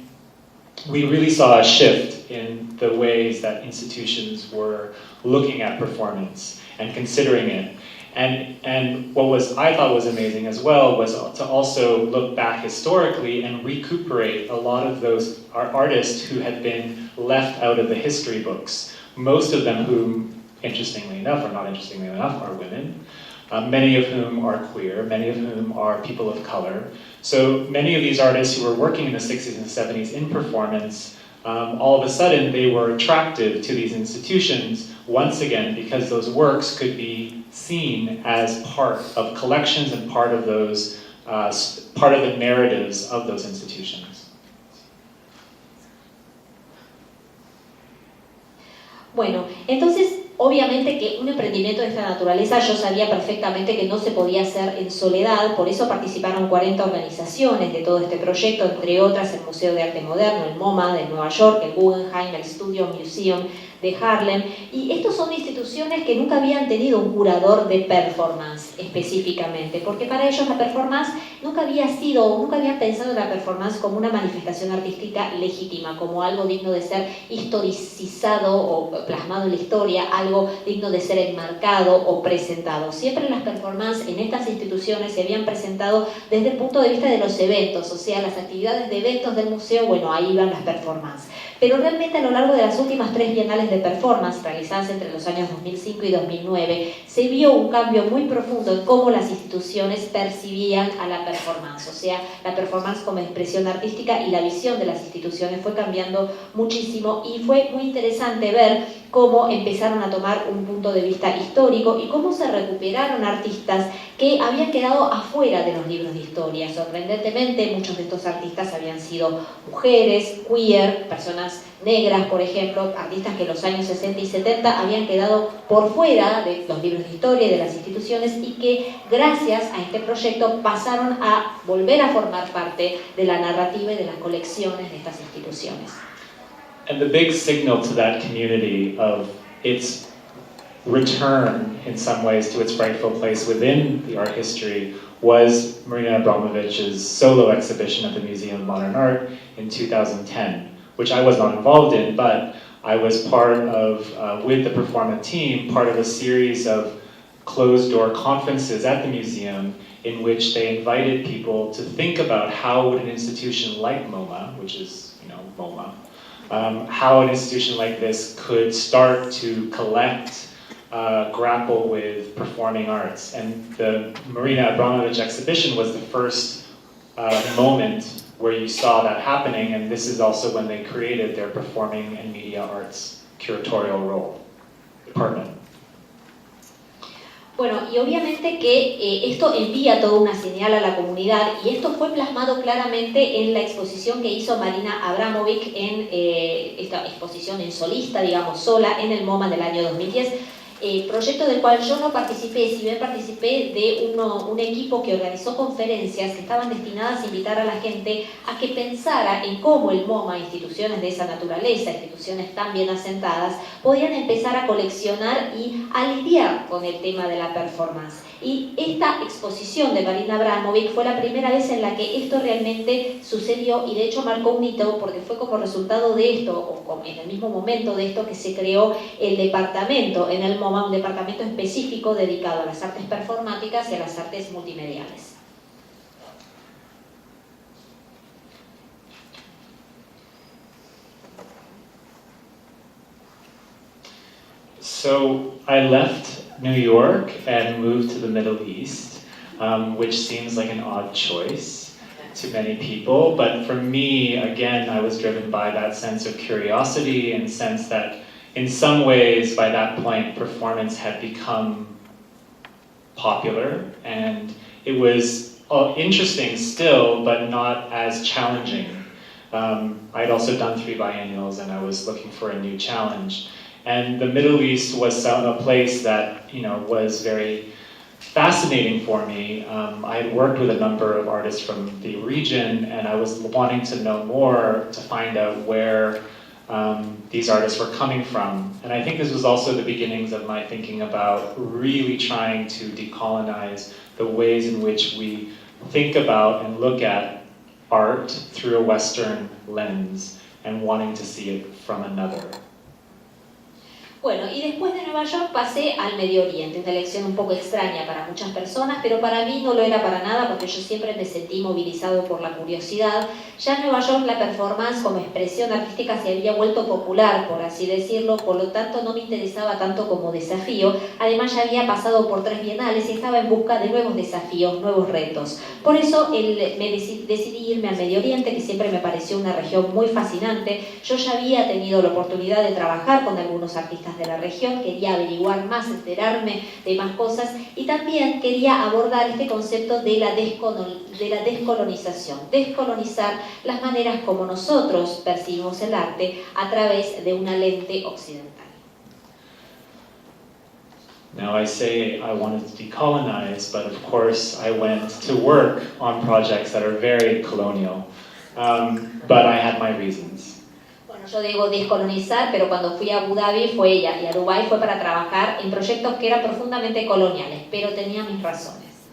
we really saw a shift in the ways that institutions were looking at performance and considering it. And what I thought was amazing as well was to also look back historically and recuperate a lot of those artists who had been left out of the history books. Most of them whom, interestingly enough, or not interestingly enough, are women. Many of whom are queer, many of whom are people of color. So many of these artists who were working in the 60s and 70s in performance, all of a sudden they were attractive to these institutions, once again, because those works could be seen as part of collections and part of those, part of the narratives of those institutions. Bueno, entonces obviamente que un emprendimiento de esta naturaleza yo sabía perfectamente que no se podía hacer en soledad, por eso participaron 40 organizaciones de todo este proyecto, entre otras el Museo de Arte Moderno, el MoMA de Nueva York, el Guggenheim, el Studio Museum de Haarlem, y estos son instituciones que nunca habían tenido un curador de performance específicamente, porque para ellos la performance nunca habían pensado en la performance como una manifestación artística legítima, como algo digno de ser historicizado o plasmado en la historia, algo digno de ser enmarcado o presentado. Siempre las performances en estas instituciones se habían presentado desde el punto de vista de los eventos, o sea, las actividades de eventos del museo, bueno, ahí van las performances. Pero realmente a lo largo de las últimas 3 bienales de performance realizadas entre los años 2005 y 2009, se vio un cambio muy profundo en cómo las instituciones percibían a la performance. O sea, la performance como expresión artística y la visión de las instituciones fue cambiando muchísimo y fue muy interesante ver cómo empezaron a tomar un punto de vista histórico y cómo se recuperaron artistas que habían quedado afuera de los libros de historia. Sorprendentemente, muchos de estos artistas habían sido mujeres, queer, personas negras, por ejemplo, artistas que en los años 60 y 70 habían quedado por fuera de los libros de historia y de las instituciones y que gracias a este proyecto pasaron a volver a formar parte de la narrativa y de las colecciones de estas instituciones. And the big signal to that community of its return in some ways to its rightful place within the art history was Marina Abramovich's solo exhibition at the Museum of Modern Art in 2010, which I was not involved in, but I was part of, with the Performa team, part of a series of closed-door conferences at the museum in which they invited people to think about how would an institution like MoMA, which is, MoMA, how an institution like this could start to collect, grapple with performing arts. And the Marina Abramovich exhibition was the first moment where you saw that happening, and this is also when they created their Performing and Media Arts curatorial department. Bueno, y obviamente que esto envía toda una señal a la comunidad y esto fue plasmado claramente en la exposición que hizo Marina Abramovic en esta exposición en solista, digamos, sola, en el MoMA del año 2010. Proyecto del cual yo no participé, si bien participé de un equipo que organizó conferencias que estaban destinadas a invitar a la gente a que pensara en cómo el MoMA, instituciones de esa naturaleza, instituciones tan bien asentadas, podían empezar a coleccionar y a lidiar con el tema de la performance. Y esta exposición de Marina Abramovic fue la primera vez en la que esto realmente sucedió y de hecho marcó un hito porque fue como resultado de esto, o en el mismo momento de esto, que se creó el departamento en el MoMA, un departamento específico dedicado a las artes performáticas y a las artes multimediales. So I left New York and moved to the Middle East, which seems like an odd choice. to many people, but for me, again, I was driven by that sense of curiosity and sense that in some ways, by that point, performance had become popular, and it was interesting still, but not as challenging. I'd also done 3 biennials, and I was looking for a new challenge. And the Middle East was a place that was very fascinating for me. I had worked with a number of artists from the region, and I was wanting to know more to find out where these artists were coming from. And I think this was also the beginnings of my thinking about really trying to decolonize the ways in which we think about and look at art through a Western lens and wanting to see it from another. Bueno, y después de Nueva York pasé al Medio Oriente, una elección un poco extraña para muchas personas, pero para mí no lo era para nada porque yo siempre me sentí movilizado por la curiosidad. Ya en Nueva York la performance como expresión artística se había vuelto popular, por así decirlo, por lo tanto no me interesaba tanto como desafío. Además ya había pasado por 3 bienales y estaba en busca de nuevos desafíos, nuevos retos. Por eso decidí irme al Medio Oriente, que siempre me pareció una región muy fascinante. Yo ya había tenido la oportunidad de trabajar con algunos artistas de la región, quería averiguar más, enterarme de más cosas y también quería abordar este concepto de la descolonización, descolonizar las maneras como nosotros percibimos el arte a través de una lente occidental. Now I say I wanted to decolonize, but of course I went to work on projects that are very colonial, but I had my reasons. Yo digo descolonizar, pero cuando fui a Abu Dhabi y a Dubái fue para trabajar en proyectos que eran profundamente coloniales, pero tenía mis razones.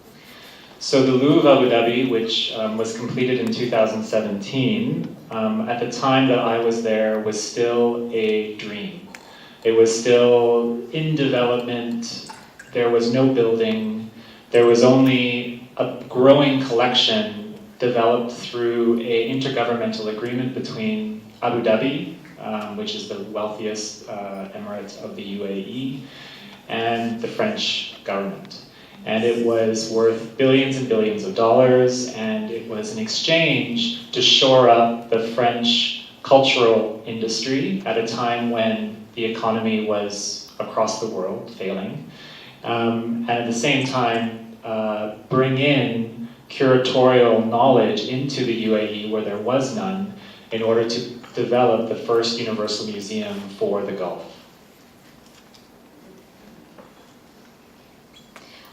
So the Louvre Abu Dhabi, which was completed in 2017, at the time that I was there was still a dream. It was still in development, there was no building, there was only a growing collection developed through an intergovernmental agreement between Abu Dhabi, which is the wealthiest emirate of the UAE, and the French government. And it was worth billions and billions of dollars, and it was an exchange to shore up the French cultural industry at a time when the economy was across the world failing, and at the same time bring in curatorial knowledge into the UAE where there was none in order to develop the first universal museum for the Gulf.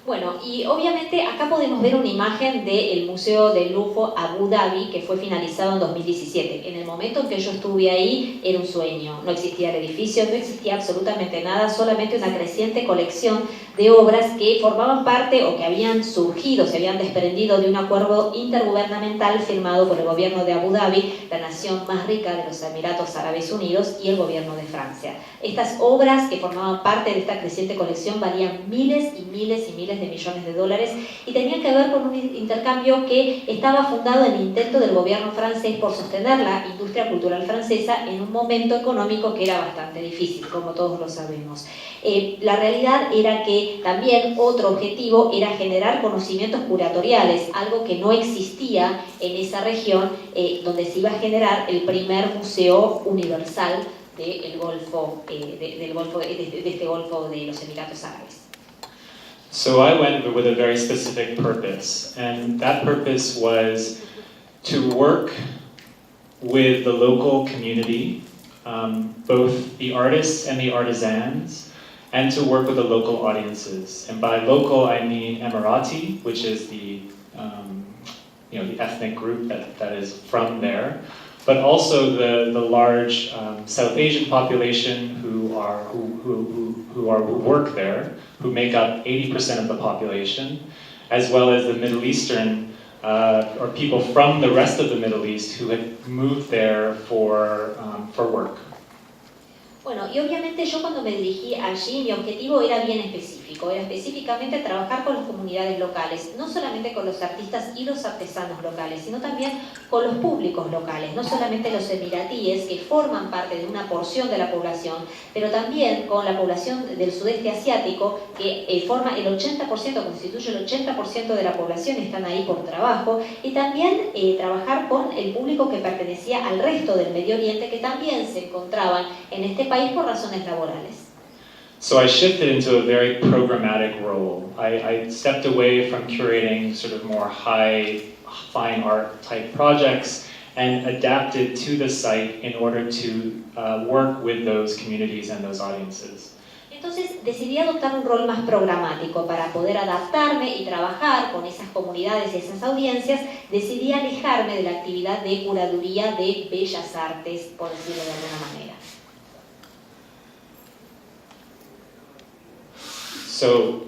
Bueno, y obviamente acá podemos ver una imagen del Museo del Louvre Abu Dhabi que fue finalizado en 2017. En el momento en que yo estuve ahí era un sueño, no existía el edificio, no existía absolutamente nada, solamente una creciente colección de obras que formaban parte o que habían surgido, se habían desprendido de un acuerdo intergubernamental firmado por el gobierno de Abu Dhabi, la nación más rica de los Emiratos Árabes Unidos, y el gobierno de Francia. Estas obras que formaban parte de esta creciente colección valían miles y miles y miles de millones de dólares y tenían que ver con un intercambio que estaba fundado en el intento del gobierno francés por sostener la industria cultural francesa en un momento económico que era bastante difícil, como todos lo sabemos. La realidad era que también otro objetivo era generar conocimientos curatoriales, algo que no existía en esa región donde se iba a generar el primer museo universal del Golfo, de este Golfo de los Emiratos Árabes. So I went with a very specific purpose, and that purpose was to work with the local community, both the artists and the artisans, and to work with the local audiences. And by local, I mean Emirati, which is the the ethnic group that is from there, but also the large South Asian population who work there, who make up 80% of the population, as well as the Middle Eastern or people from the rest of the Middle East who had moved there for work. Bueno, y obviamente yo cuando me dirigí allí, mi objetivo era bien específico, era específicamente trabajar con las comunidades locales, no solamente con los artistas y los artesanos locales, sino también con los públicos locales, no solamente los emiratíes, que forman parte de una porción de la población, pero también con la población del sudeste asiático, que forma el 80%, constituye el 80% de la población, están ahí por trabajo, y también trabajar con el público que pertenecía al resto del Medio Oriente, que también se encontraban en este país por razones laborales. So I shifted into a very programmatic role. I stepped away from curating sort of more high, fine art type projects and adapted to the site in order to work with those communities and those audiences. Entonces decidí adoptar un rol más programático para poder adaptarme y trabajar con esas comunidades y esas audiencias. Decidí alejarme de la actividad de curaduría de bellas artes, por decirlo de alguna manera. So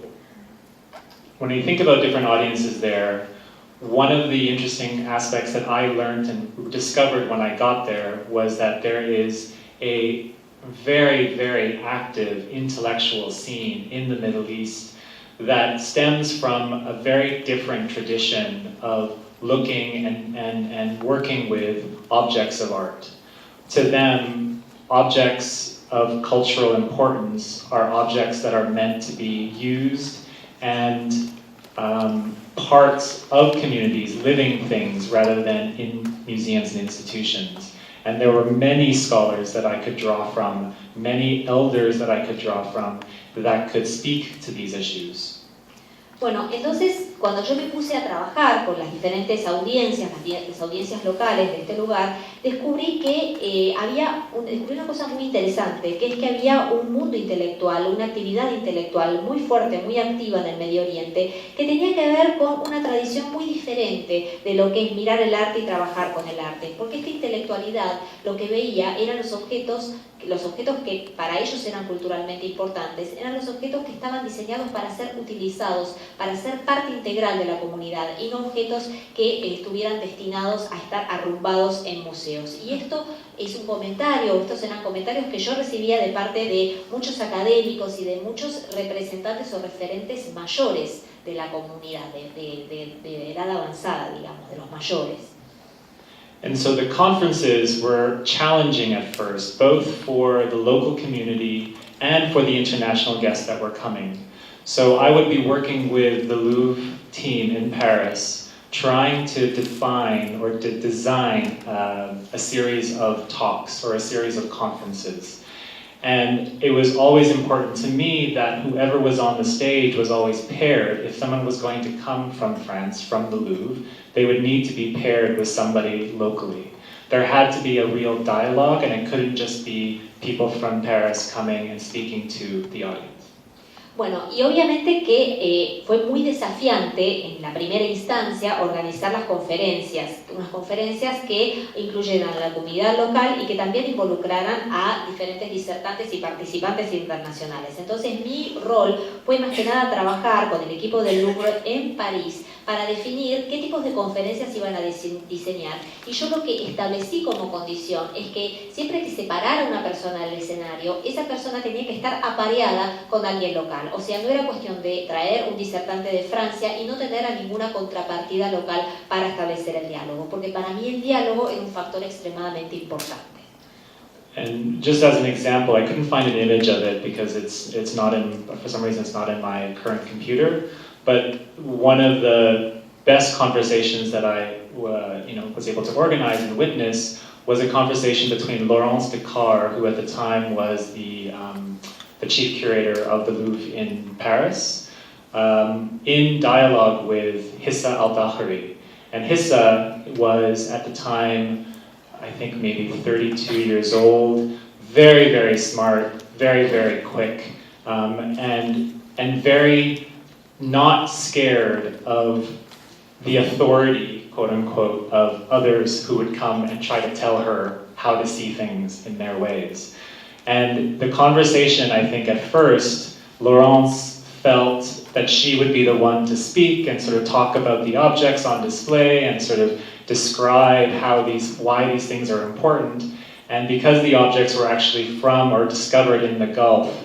when you think about different audiences there, one of the interesting aspects that I learned and discovered when I got there was that there is a very, very active intellectual scene in the Middle East that stems from a very different tradition of looking and working with objects of art. To them, objects of cultural importance are objects that are meant to be used and parts of communities, living things, rather than in museums and institutions. And there were many scholars that I could draw from, many elders that I could draw from, that could speak to these issues. Bueno, entonces cuando yo me puse a trabajar con las diferentes audiencias, las audiencias locales de este lugar, descubrí que descubrí una cosa muy interesante, que es que había un mundo intelectual, una actividad intelectual muy fuerte, muy activa en el Medio Oriente, que tenía que ver con una tradición muy diferente de lo que es mirar el arte y trabajar con el arte, porque esta intelectualidad lo que veía eran los objetos que para ellos eran culturalmente importantes, eran los objetos que estaban diseñados para ser utilizados, para ser parte integral de la comunidad, y no objetos que estuvieran destinados a estar arrumbados en museos. Y esto es un comentario, estos eran comentarios que yo recibía de parte de muchos académicos y de muchos representantes o referentes mayores de la comunidad, de edad avanzada, digamos, de los mayores. And so the conferences were challenging at first, both for the local community and for the international guests that were coming. So I would be working with the Louvre team in Paris, trying to define or to design a series of talks or a series of conferences. And it was always important to me that whoever was on the stage was always paired. If someone was going to come from France, from the Louvre, they would need to be paired with somebody locally. There had to be a real dialogue, and it couldn't just be people from Paris coming and speaking to the audience. Bueno, y obviamente que fue muy desafiante en la primera instancia organizar las conferencias, unas conferencias que incluyeran a la comunidad local y que también involucraran a diferentes disertantes y participantes internacionales. Entonces mi rol fue más que nada trabajar con el equipo del Louvre en París para definir qué tipos de conferencias iban a diseñar. Y yo lo que establecí como condición es que siempre que se parara una persona del escenario, esa persona tenía que estar apareada con alguien local. O sea, no era cuestión de traer un disertante de Francia y no tener a ninguna contrapartida local para establecer el diálogo, porque para mí el diálogo era un factor extremadamente importante. And just as an example, I couldn't find an image of it because it's not in, for some reason it's not in my current computer, but one of the best conversations that I was able to organize and witness was a conversation between Laurence Descartes, who at the time was the chief curator of the Louvre in Paris, in dialogue with Hissa al-Dakhari. And Hissa was at the time, I think maybe 32 years old, very, very smart, very, very quick, and very not scared of the authority, quote unquote, of others who would come and try to tell her how to see things in their ways. And the conversation, I think at first, Laurence felt that she would be the one to speak and sort of talk about the objects on display and sort of describe why these things are important. And because the objects were actually from or discovered in the Gulf,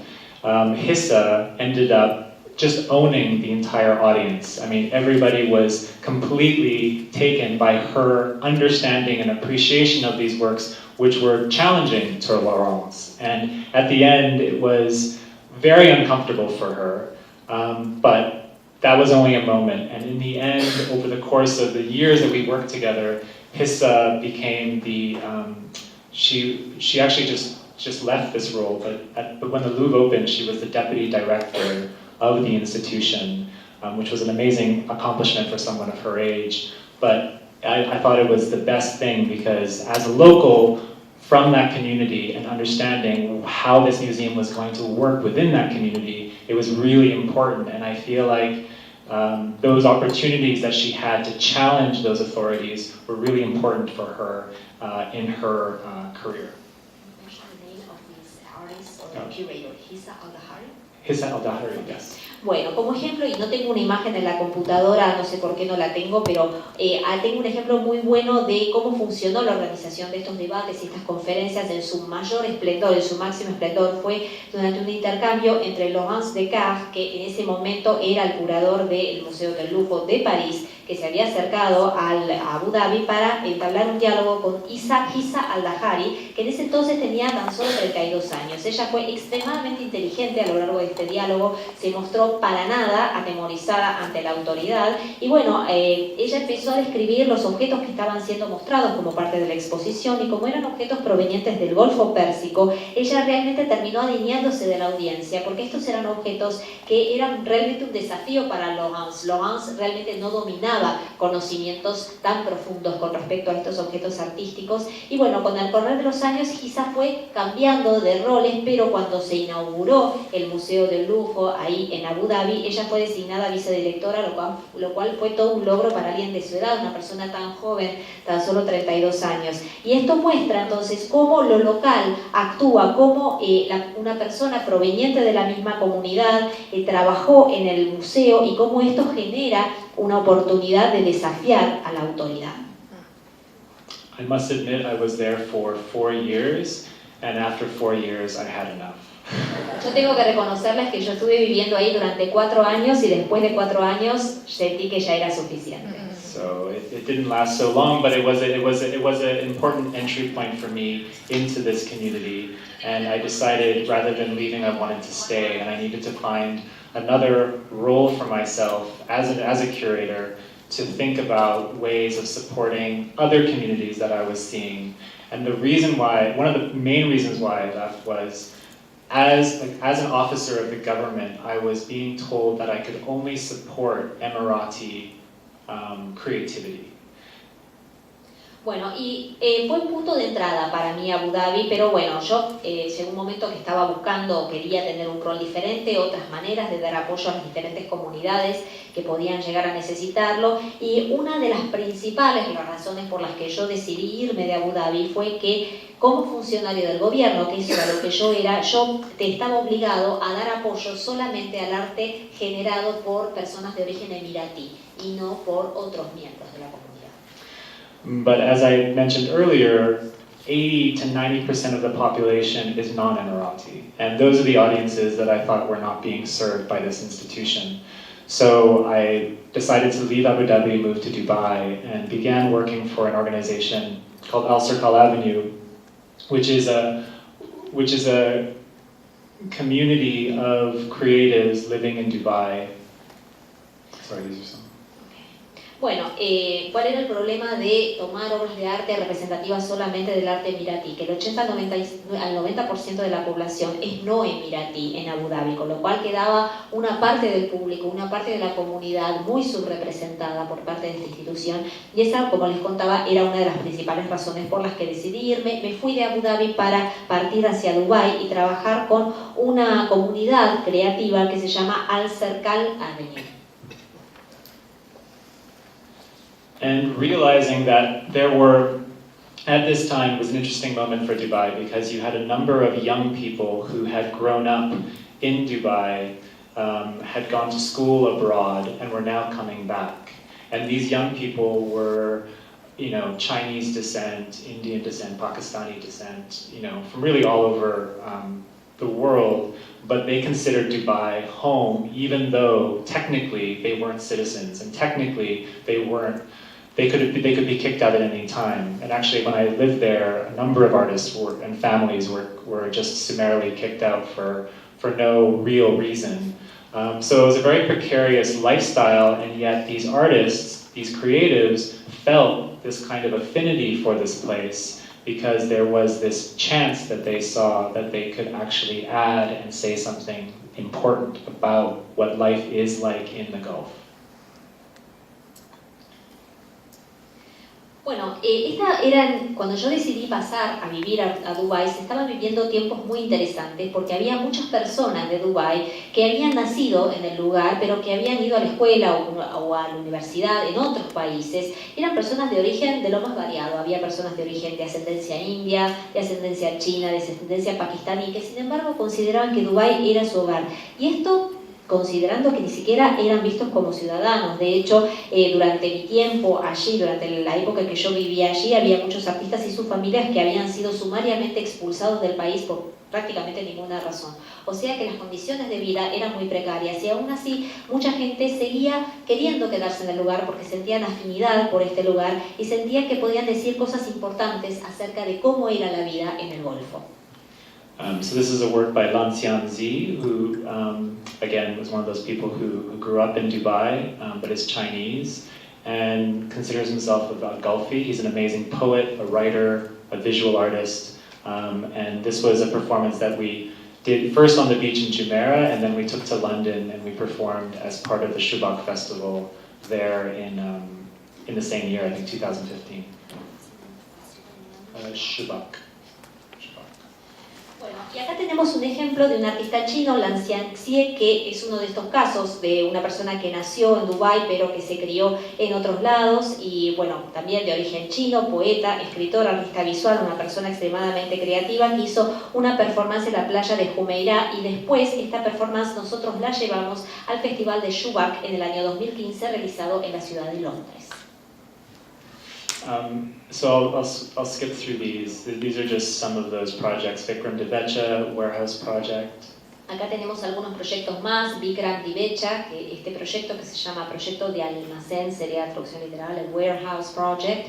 Hissa ended up just owning the entire audience. I mean, everybody was completely taken by her understanding and appreciation of these works, which were challenging to Laurence. And at the end, it was very uncomfortable for her, but that was only a moment. And in the end, over the course of the years that we worked together, Hissa became the, she actually just left this role, but when the Louvre opened, she was the deputy director of the institution, which was an amazing accomplishment for someone of her age. But I thought it was the best thing because as a local from that community and understanding how this museum was going to work within that community, it was really important. And I feel like those opportunities that she had to challenge those authorities were really important for her in her career. Hissa al-Dahari, yes. Bueno, como ejemplo, y no tengo una imagen en la computadora, no sé por qué no la tengo, pero tengo un ejemplo muy bueno de cómo funcionó la organización de estos debates y estas conferencias en su mayor esplendor, en su máximo esplendor, fue durante un intercambio entre Laurence Descartes, que en ese momento era el curador del Museo del Louvre de París, que se había acercado a Abu Dhabi para entablar un diálogo con Hissa al-Dahari, que en ese entonces tenía tan solo 32 años. Ella fue extremadamente inteligente a lo largo de este diálogo, se mostró para nada atemorizada ante la autoridad y bueno, ella empezó a describir los objetos que estaban siendo mostrados como parte de la exposición y como eran objetos provenientes del Golfo Pérsico, ella realmente terminó adineándose de la audiencia porque estos eran objetos que eran realmente un desafío para Laurence. Laurence realmente no dominaba conocimientos tan profundos con respecto a estos objetos artísticos y bueno, con el correr de los años quizás fue cambiando de roles, pero cuando se inauguró el Museo del Louvre ahí en Abu Dhabi, ella fue designada vicedirectora, lo cual fue todo un logro para alguien de su edad, una persona tan joven, tan solo 32 años. Y esto muestra entonces cómo lo local actúa, cómo una persona proveniente de la misma comunidad trabajó en el museo y cómo esto genera una oportunidad de desafiar a la autoridad. I must admit I was there for 4 years, and after 4 years I had enough. Yo tengo que reconocerles que yo estuve viviendo ahí durante 4 años y después de 4 años sentí que ya era suficiente. So it didn't last so long, but it was an important entry point for me into this community, and I decided rather than leaving, I wanted to stay, and I needed to find another role for myself as a curator to think about ways of supporting other communities that I was seeing. And the reason why, one of the main reasons why I left was as an officer of the government, I was being told that I could only support Emirati creativity. Bueno, y fue un punto de entrada para mí Abu Dhabi, pero bueno, yo llegó un momento que estaba buscando, quería tener un rol diferente, otras maneras de dar apoyo a las diferentes comunidades que podían llegar a necesitarlo, y una de las principales razones por las que yo decidí irme de Abu Dhabi fue que como funcionario del gobierno, que eso era lo que yo era, yo estaba obligado a dar apoyo solamente al arte generado por personas de origen emiratí y no por otros miembros de la comunidad. But as I mentioned earlier, 80 to 90% of the population is non-Emirati. And those are the audiences that I thought were not being served by this institution. So I decided to leave Abu Dhabi, move to Dubai, and began working for an organization called Al Sirkal Avenue, which is a community of creatives living in Dubai. Sorry, these are some. Bueno, ¿cuál era el problema de tomar obras de arte representativas solamente del arte emiratí? Que el 80 al 90% de la población es no emiratí en Abu Dhabi, con lo cual quedaba una parte del público, una parte de la comunidad muy subrepresentada por parte de esta institución, y esa, como les contaba, era una de las principales razones por las que decidí irme. Me fui de Abu Dhabi para partir hacia Dubái y trabajar con una comunidad creativa que se llama Al Sirkal Avenue. And realizing that there were, at this time, it was an interesting moment for Dubai because you had a number of young people who had grown up in Dubai, had gone to school abroad, and were now coming back. And these young people were Chinese descent, Indian descent, Pakistani descent, from really all over the world, but they considered Dubai home, even though technically they weren't citizens, and technically they could be kicked out at any time. And actually, when I lived there, a number of artists and families were just summarily kicked out for no real reason. So it was a very precarious lifestyle, and yet these artists, these creatives, felt this kind of affinity for this place because there was this chance that they saw that they could actually add and say something important about what life is like in the Gulf. Bueno, cuando yo decidí pasar a vivir a Dubái, se estaban viviendo tiempos muy interesantes porque había muchas personas de Dubái que habían nacido en el lugar, pero que habían ido a la escuela o a la universidad en otros países. Eran personas de origen de lo más variado. Había personas de origen de ascendencia india, de ascendencia china, de ascendencia pakistaní, que sin embargo consideraban que Dubái era su hogar. Y esto considerando que ni siquiera eran vistos como ciudadanos. De hecho, durante mi tiempo allí, durante la época en que yo vivía allí, había muchos artistas y sus familias que habían sido sumariamente expulsados del país por prácticamente ninguna razón. O sea que las condiciones de vida eran muy precarias y aún así mucha gente seguía queriendo quedarse en el lugar porque sentían afinidad por este lugar y sentían que podían decir cosas importantes acerca de cómo era la vida en el Golfo. So this is a work by Lan Xianzi, who, again, was one of those people who grew up in Dubai, but is Chinese, and considers himself a Gulfi. He's an amazing poet, a writer, a visual artist, and this was a performance that we did first on the beach in Jumeirah, and then we took to London, and we performed as part of the Shubak Festival there in the same year, I think 2015. Shubak. Bueno, y acá tenemos un ejemplo de un artista chino, Lan Xianxie, que es uno de estos casos de una persona que nació en Dubái pero que se crió en otros lados y bueno, también de origen chino, poeta, escritor, artista visual, una persona extremadamente creativa que hizo una performance en la playa de Jumeirah y después esta performance nosotros la llevamos al Festival de Shubak en el año 2015 realizado en la ciudad de Londres. So I'll skip through these. These are just some of those projects. Vikram Divecha, Warehouse Project. Acá tenemos algunos proyectos más. Vikram Divecha, que este proyecto que se llama Proyecto de Almacén, sería traducción literal, el Warehouse Project.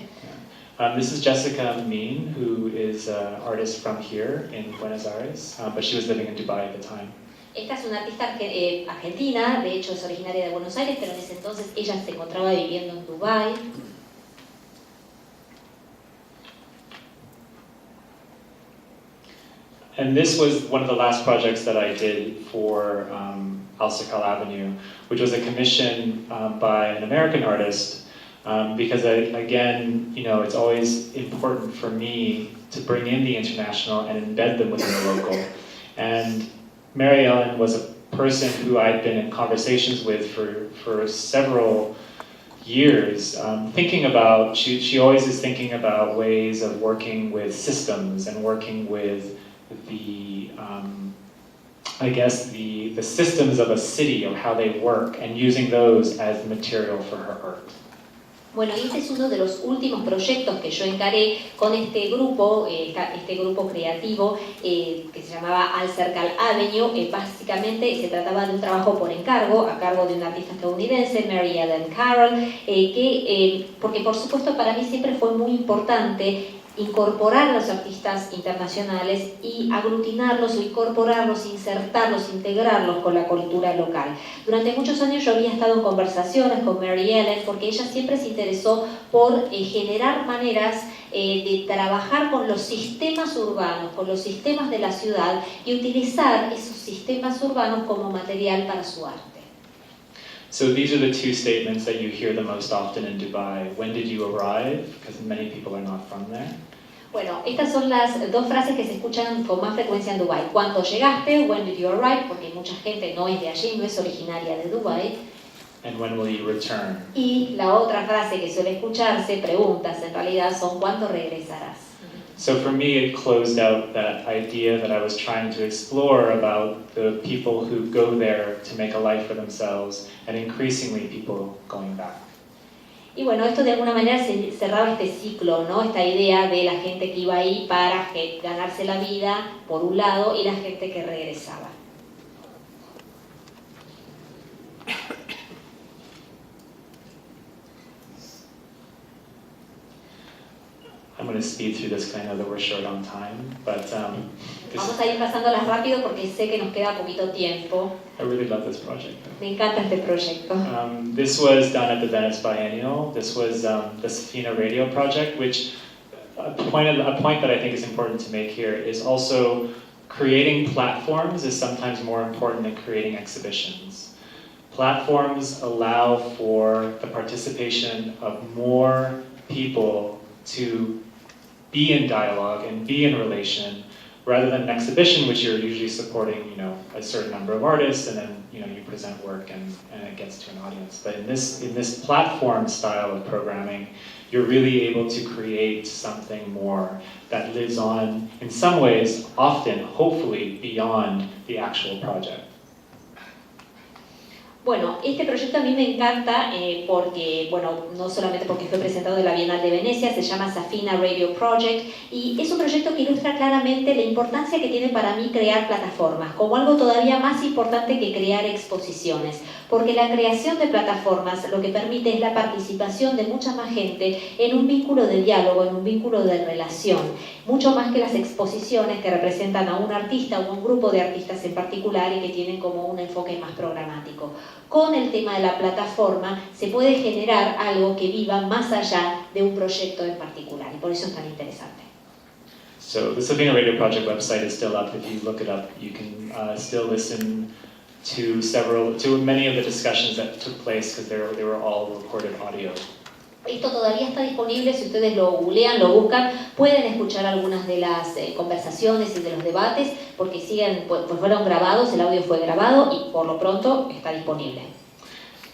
This is Jessica Min, who is an artist from here in Buenos Aires, but she was living in Dubai at the time. Esta es una artista argentina, de hecho es originaria de Buenos Aires, pero en ese entonces ella se encontraba viviendo en Dubái. And this was one of the last projects that I did for Al Sakal Avenue, which was a commission by an American artist, because again, it's always important for me to bring in the international and embed them within the local. And Mary Ellen was a person who I'd been in conversations with for several years, thinking about, she always is thinking about ways of working with systems and working with the systems of a city, of how they work, and using those as material for her art. Bueno, y este es uno de los últimos proyectos que yo encaré con este grupo creativo que se llamaba Al Sakal Avenue. Básicamente se trataba de un trabajo por encargo, a cargo de una artista estadounidense, Mary Ellen Carroll, porque por supuesto para mí siempre fue muy importante incorporar a los artistas internacionales y aglutinarlos o incorporarlos, insertarlos, integrarlos con la cultura local. Durante muchos años yo había estado en conversaciones con Mary Ellen porque ella siempre se interesó por generar maneras de trabajar con los sistemas urbanos, con los sistemas de la ciudad y utilizar esos sistemas urbanos como material para su arte. So these are the two statements that you hear the most often in Dubai. When did you arrive? Because many people are not from there. Bueno, estas son las dos frases que se escuchan con más frecuencia en Dubái. ¿Cuándo llegaste? When did you arrive? Porque mucha gente no es de allí, no es originaria de Dubái. And when will you return? Y la otra frase que suele escucharse, preguntas en realidad, son ¿cuándo regresarás? So for me, it closed out that idea that I was trying to explore about the people who go there to make a life for themselves, and increasingly people going back. Y bueno, esto de alguna manera cerraba este ciclo, ¿no? Esta idea de la gente que iba ahí para ganarse la vida, por un lado, y la gente que regresaba. I'm going to speed through this because I know that we're short on time, but Vamos a ir pasándolas rápido porque sé que nos queda poquito tiempo. I really love this project. Me encanta este proyecto. This was done at the Venice Biennial. This was the Safina Radio project, which a point that I think is important to make here is also creating platforms is sometimes more important than creating exhibitions. Platforms allow for the participation of more people to be in dialogue and be in relation, rather than an exhibition, which you're usually supporting, a certain number of artists, and then you present work and it gets to an audience. But in this platform style of programming, you're really able to create something more that lives on, in some ways, often, hopefully, beyond the actual project. Bueno, este proyecto a mí me encanta porque, no solamente porque fue presentado en la Bienal de Venecia, se llama Safina Radio Project, y es un proyecto que ilustra claramente la importancia que tiene para mí crear plataformas, como algo todavía más importante que crear exposiciones, porque la creación de plataformas lo que permite es la participación de mucha más gente en un vínculo de diálogo, en un vínculo de relación, mucho más que las exposiciones que representan a un artista o un grupo de artistas en particular y que tienen como un enfoque más programático. Con el tema de la plataforma se puede generar algo que viva más allá de un proyecto en particular y por eso es tan interesante. So the Safina Radio Project website is still up. If you look it up, you can still listen to many of the discussions that took place because they were all recorded audio. Esto todavía está disponible, si ustedes lo googlean, lo buscan, pueden escuchar algunas de las conversaciones y de los debates porque pues fueron grabados, el audio fue grabado y por lo pronto está disponible.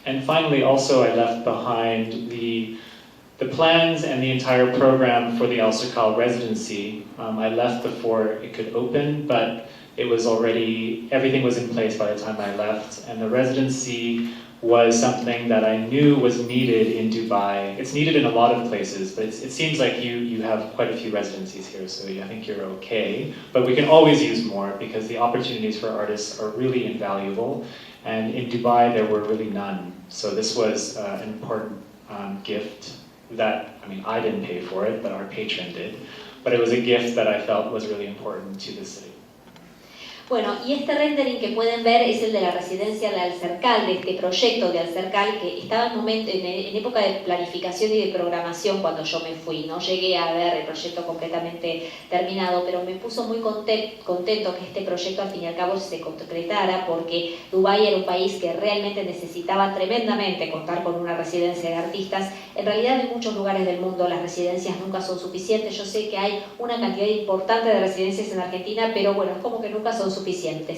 And finally, also I left behind the plans and the entire program for the El Cercal residency. I left before it could open, but it was everything was in place by the time I left, and the residency was something that I knew was needed in Dubai. It's needed in a lot of places, but it seems like you have quite a few residencies here, so I think you're okay. But we can always use more because the opportunities for artists are really invaluable, and in Dubai there were really none. So this was an important gift that, I didn't pay for it, but our patron did. But it was a gift that I felt was really important to the city. Bueno, y este rendering que pueden ver es el de la residencia de El Cercal, de este proyecto de El Cercal, que estaba en época de planificación y de programación cuando yo me fui. No llegué a ver el proyecto completamente terminado, pero me puso muy contento que este proyecto al fin y al cabo se concretara, porque Dubái era un país que realmente necesitaba tremendamente contar con una residencia de artistas. En realidad, en muchos lugares del mundo las residencias nunca son suficientes. Yo sé que hay una cantidad importante de residencias en Argentina, pero bueno, es como que nunca son suficientes.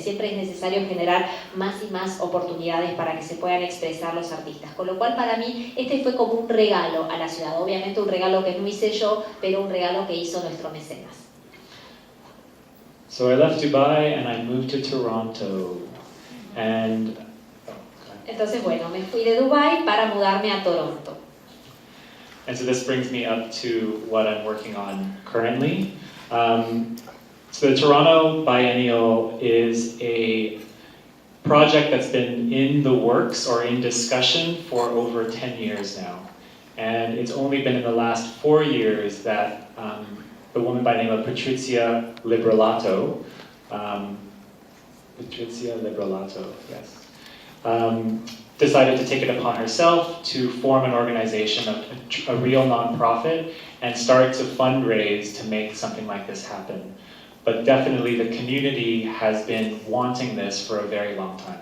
Siempre es necesario generar más y más oportunidades para que se puedan expresar los artistas. Con lo cual, para mí, este fue como un regalo a la ciudad. Obviamente un regalo que no hice yo, pero un regalo que hizo nuestro mecenas. So I left Dubai and I moved to Toronto. Entonces, bueno, me fui de Dubái para mudarme a Toronto. And so this brings me up to what I'm working on currently. So the Toronto Biennial is a project that's been in the works or in discussion for over 10 years now. And it's only been in the last 4 years that the woman by the name of Patrizia Librelato, yes, decided to take it upon herself to form an organization, a real nonprofit, and start to fundraise to make something like this happen. But definitely the community has been wanting this for a very long time.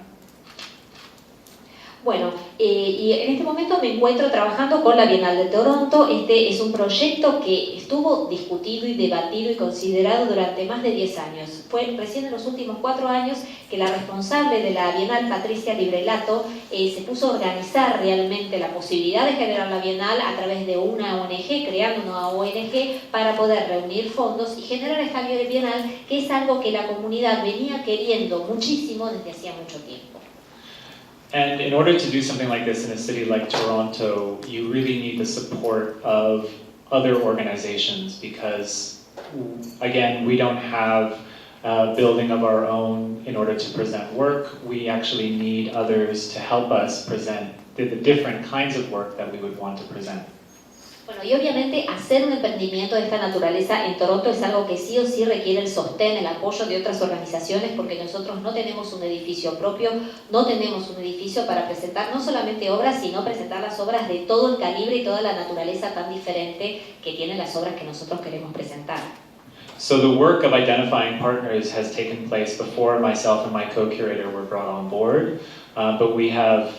Bueno, y en este momento me encuentro trabajando con la Bienal de Toronto. Este es un proyecto que estuvo discutido y debatido y considerado durante más de 10 años. Fue recién en los últimos 4 años que la responsable de la Bienal, Patricia Librelato, se puso a organizar realmente la posibilidad de generar la Bienal a través de una ONG, creando una ONG para poder reunir fondos y generar esta Bienal, que es algo que la comunidad venía queriendo muchísimo desde hacía mucho tiempo. And in order to do something like this in a city like Toronto, you really need the support of other organizations because, again, we don't have a building of our own in order to present work. We actually need others to help us present the different kinds of work that we would want to present. Bueno, y obviamente hacer un emprendimiento de esta naturaleza en Toronto es algo que sí o sí requiere el sostén, el apoyo de otras organizaciones, porque nosotros no tenemos un edificio propio, no tenemos un edificio para presentar no solamente obras, sino presentar las obras de todo el calibre y toda la naturaleza tan diferente que tienen las obras que nosotros queremos presentar. So the work of identifying partners has taken place before myself and my co-curator were brought on board, but we have,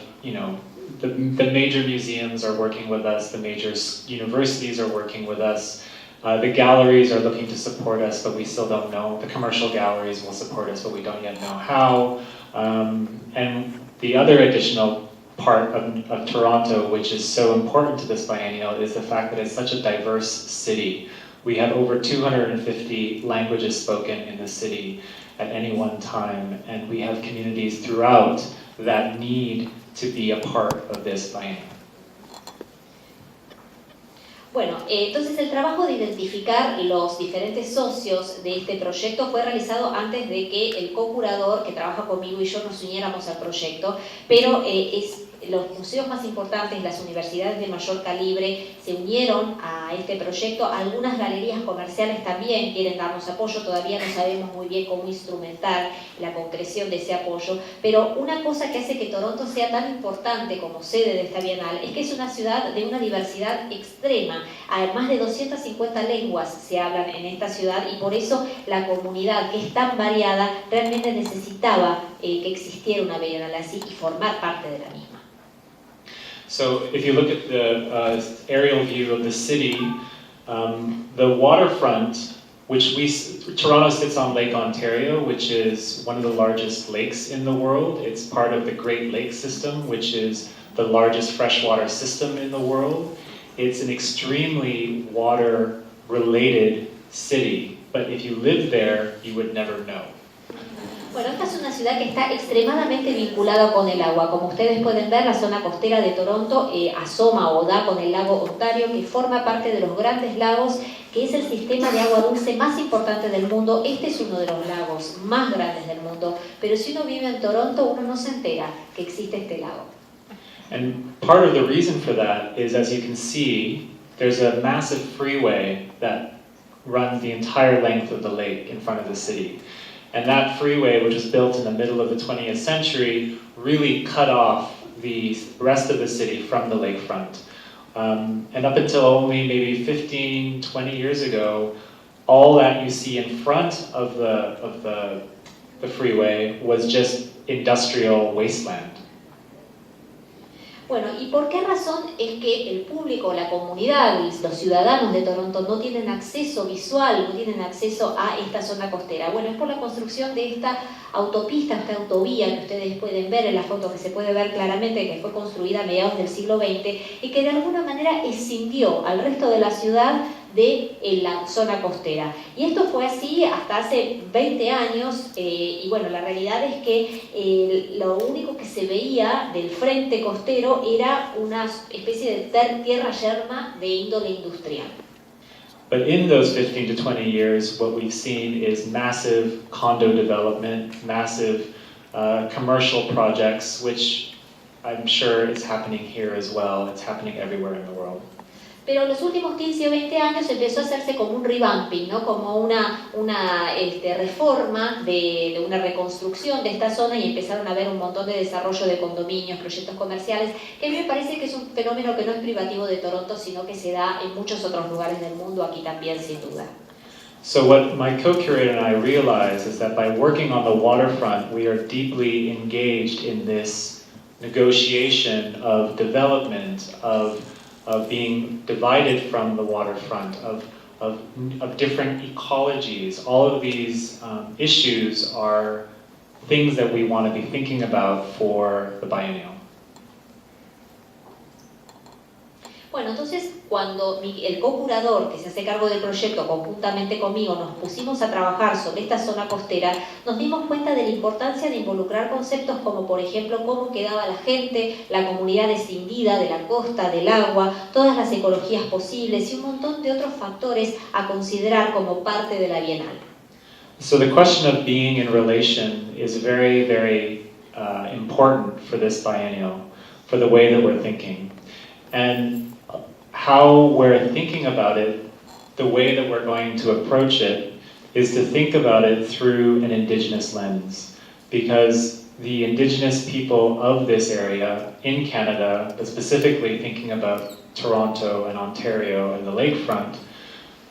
the major museums are working with us, the major universities are working with us, the galleries are looking to support us, but we still don't know. The commercial galleries will support us, but we don't yet know how. And the other additional part of Toronto, which is so important to this biennial, is the fact that it's such a diverse city. We have over 250 languages spoken in the city at any one time, and we have communities throughout that need to be a part of this biennial. Bueno, entonces el trabajo de identificar los diferentes socios de este proyecto fue realizado antes de que el co-curador que trabaja conmigo y yo nos uniéramos al proyecto, pero los museos más importantes, las universidades de mayor calibre se unieron a este proyecto. Algunas galerías comerciales también quieren darnos apoyo, todavía no sabemos muy bien cómo instrumentar la concreción de ese apoyo, pero una cosa que hace que Toronto sea tan importante como sede de esta bienal es que es una ciudad de una diversidad extrema. Más de 250 lenguas se hablan en esta ciudad y por eso la comunidad, que es tan variada, realmente necesitaba que existiera una bienal así y formar parte de la misma. So if you look at the aerial view of the city, the waterfront, Toronto sits on Lake Ontario, which is one of the largest lakes in the world. It's part of the Great Lakes system, which is the largest freshwater system in the world. It's an extremely water-related city, but if you live there, you would never know. Bueno, esta es una ciudad que está extremadamente vinculada con el agua. Como ustedes pueden ver, la zona costera de Toronto asoma o da con el lago Ontario, que forma parte de los Grandes Lagos, que es el sistema de agua dulce más importante del mundo. Este es uno de los lagos más grandes del mundo, pero si uno vive en Toronto, uno no se entera que existe este lago. And part of the reason for that is, as you can see, there's a massive freeway that runs the entire length of the lake in front of the city. And that freeway, which was built in the middle of the 20th century, really cut off the rest of the city from the lakefront. And up until only maybe 15, 20 years ago, all that you see in front of the freeway was just industrial wasteland. Bueno, ¿y por qué razón es que el público, la comunidad, los ciudadanos de Toronto no tienen acceso visual, no tienen acceso a esta zona costera? Bueno, es por la construcción de esta autopista, esta autovía que ustedes pueden ver en la foto, que se puede ver claramente que fue construida a mediados del siglo XX y que de alguna manera escindió al resto de la ciudad de la zona costera. Y esto fue así hasta hace 20 años y bueno, la realidad es que lo único que se veía del frente costero era una especie de tierra yerma de índole industrial. But in those 15 to 20 years, what we've seen is massive condo development, massive commercial projects, which I'm sure is happening here as well. It's happening everywhere in the world. Pero en los últimos 15 o 20 años empezó a hacerse como un revamping, ¿no? Como una reforma de una reconstrucción de esta zona y empezaron a haber un montón de desarrollo de condominios, proyectos comerciales, que a mí me parece que es un fenómeno que no es privativo de Toronto, sino que se da en muchos otros lugares del mundo, aquí también sin duda. So what my co-curator and I realized is that by working on the waterfront, we are deeply engaged in this negotiation of development, of being divided from the waterfront, of different ecologies. All of these issues are things that we want to be thinking about for the biennial. Bueno, entonces cuando el co-curador que se hace cargo del proyecto conjuntamente conmigo nos pusimos a trabajar sobre esta zona costera, nos dimos cuenta de la importancia de involucrar conceptos como por ejemplo cómo quedaba la gente, la comunidad descendida de la costa, del agua, todas las ecologías posibles y un montón de otros factores a considerar como parte de la Bienal. So the question of being in relation is very, very important for this biennial, for the way that we're thinking. And how we're thinking about it, the way that we're going to approach it, is to think about it through an indigenous lens. Because the indigenous people of this area in Canada, but specifically thinking about Toronto and Ontario and the lakefront,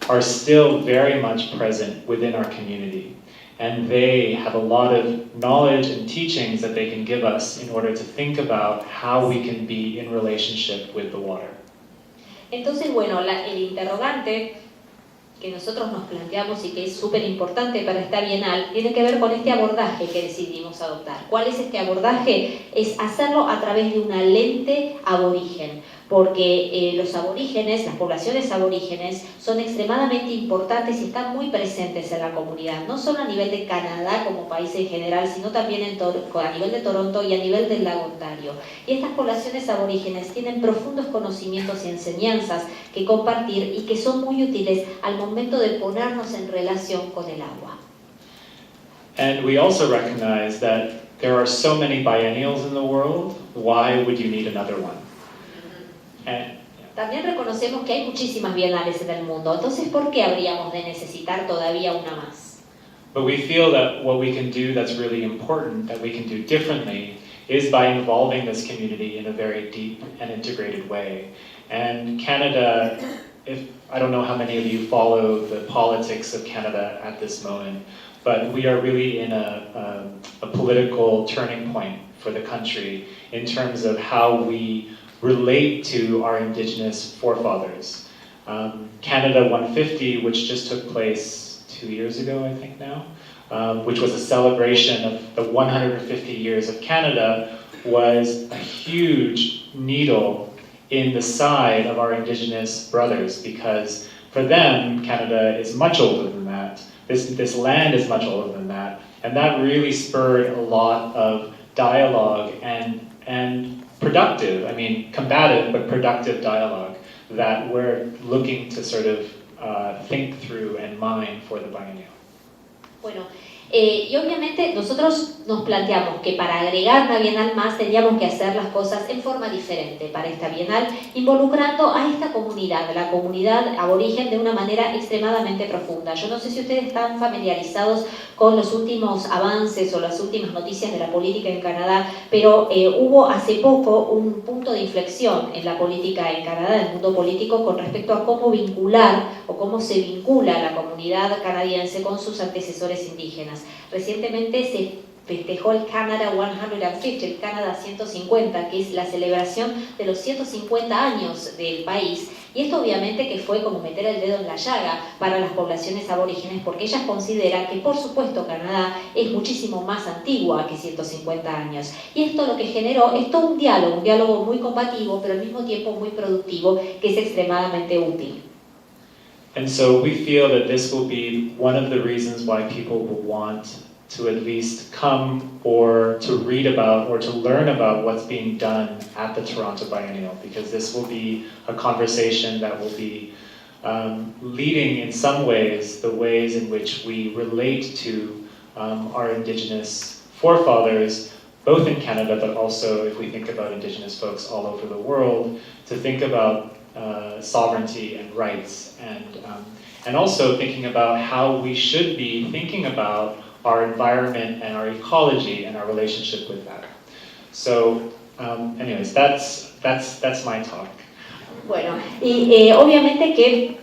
are still very much present within our community. And they have a lot of knowledge and teachings that they can give us in order to think about how we can be in relationship with the water. Entonces, bueno, el interrogante que nosotros nos planteamos y que es súper importante para esta Bienal tiene que ver con este abordaje que decidimos adoptar. ¿Cuál es este abordaje? Es hacerlo a través de una lente aborigen, porque los aborígenes, las poblaciones aborígenes, son extremadamente importantes y están muy presentes en la comunidad, no solo a nivel de Canadá como país en general, sino también a nivel de Toronto y a nivel del lago Ontario. Y estas poblaciones aborígenes tienen profundos conocimientos y enseñanzas que compartir y que son muy útiles al momento de ponernos en relación con el agua. And we also recognize that there are so many biennials in the world, why would you need another one? También reconocemos que hay muchísimas bienales en el mundo, entonces ¿por qué habríamos de necesitar todavía una más? But we feel that what we can do that's really important, that we can do differently, is by involving this community in a very deep and integrated way. And Canada, I don't know how many of you follow the politics of Canada at this moment, but we are really in a political turning point for the country in terms of how we relate to our Indigenous forefathers. Canada 150, which just took place 2 years ago, I think now, which was a celebration of the 150 years of Canada, was a huge needle in the side of our Indigenous brothers, because for them, Canada is much older than that. This land is much older than that. And that really spurred a lot of dialogue and productive, I mean combative, but productive dialogue that we're looking to sort of think through and mine for the biennial. Bueno, y obviamente nosotros nos planteamos que para agregar una Bienal más teníamos que hacer las cosas en forma diferente para esta Bienal, involucrando a esta comunidad, la comunidad aborigen, de una manera extremadamente profunda. Yo no sé si ustedes están familiarizados con los últimos avances o las últimas noticias de la política en Canadá, pero hubo hace poco un punto de inflexión en la política en Canadá, en el mundo político, con respecto a cómo vincular o cómo se vincula la comunidad canadiense con sus antecesores indígenas. Recientemente se festejó el Canada 150, el Canadá 150, que es la celebración de los 150 años del país. Y esto obviamente que fue como meter el dedo en la llaga para las poblaciones aborígenes, porque ellas consideran que por supuesto Canadá es muchísimo más antigua que 150 años. Y esto lo que generó es todo un diálogo muy combativo, pero al mismo tiempo muy productivo, que es extremadamente útil. And so we feel that this will be one of the reasons why people will want to at least come or to read about or to learn about what's being done at the Toronto Biennial, because this will be a conversation that will be leading in some ways the ways in which we relate to our Indigenous forefathers, both in Canada, but also if we think about Indigenous folks all over the world, to think about sovereignty and rights, and also thinking about how we should be thinking about our environment and our ecology and our relationship with that. So, anyways, that's my talk. Bueno, y obviamente que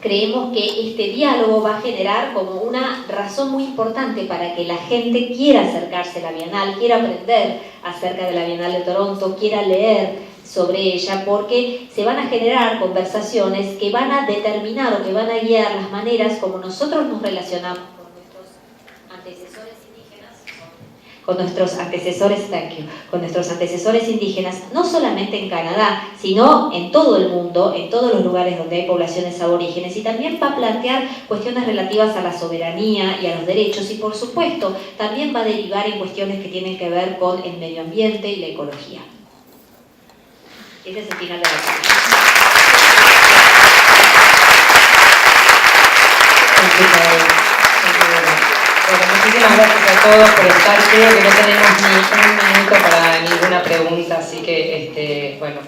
creemos que este diálogo va a generar como una razón muy importante para que la gente quiera acercarse a la Bienal, quiera aprender acerca de la Bienal de Toronto, quiera leer sobre ella, porque se van a generar conversaciones que van a determinar o que van a guiar las maneras como nosotros nos relacionamos con nuestros antecesores indígenas, no solamente en Canadá, sino en todo el mundo, en todos los lugares donde hay poblaciones aborígenes, y también va a plantear cuestiones relativas a la soberanía y a los derechos, y por supuesto también va a derivar en cuestiones que tienen que ver con el medio ambiente y la ecología. Este es el final de la presentación. Bueno, muchísimas gracias a todos por estar. Creo que no tenemos ni un minuto para ninguna pregunta, así que bueno,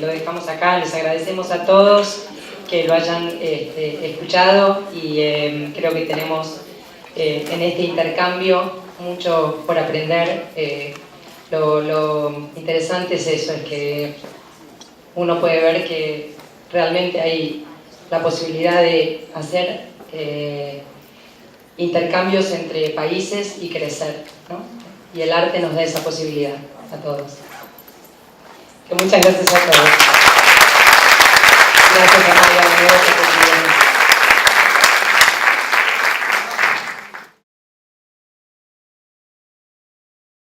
lo dejamos acá. Les agradecemos a todos que lo hayan escuchado, y creo que tenemos en este intercambio mucho por aprender. Lo interesante es eso, es que uno puede ver que realmente hay la posibilidad de hacer intercambios entre países y crecer, ¿no? Y el arte nos da esa posibilidad a todos. Que muchas gracias a todos. Gracias a María.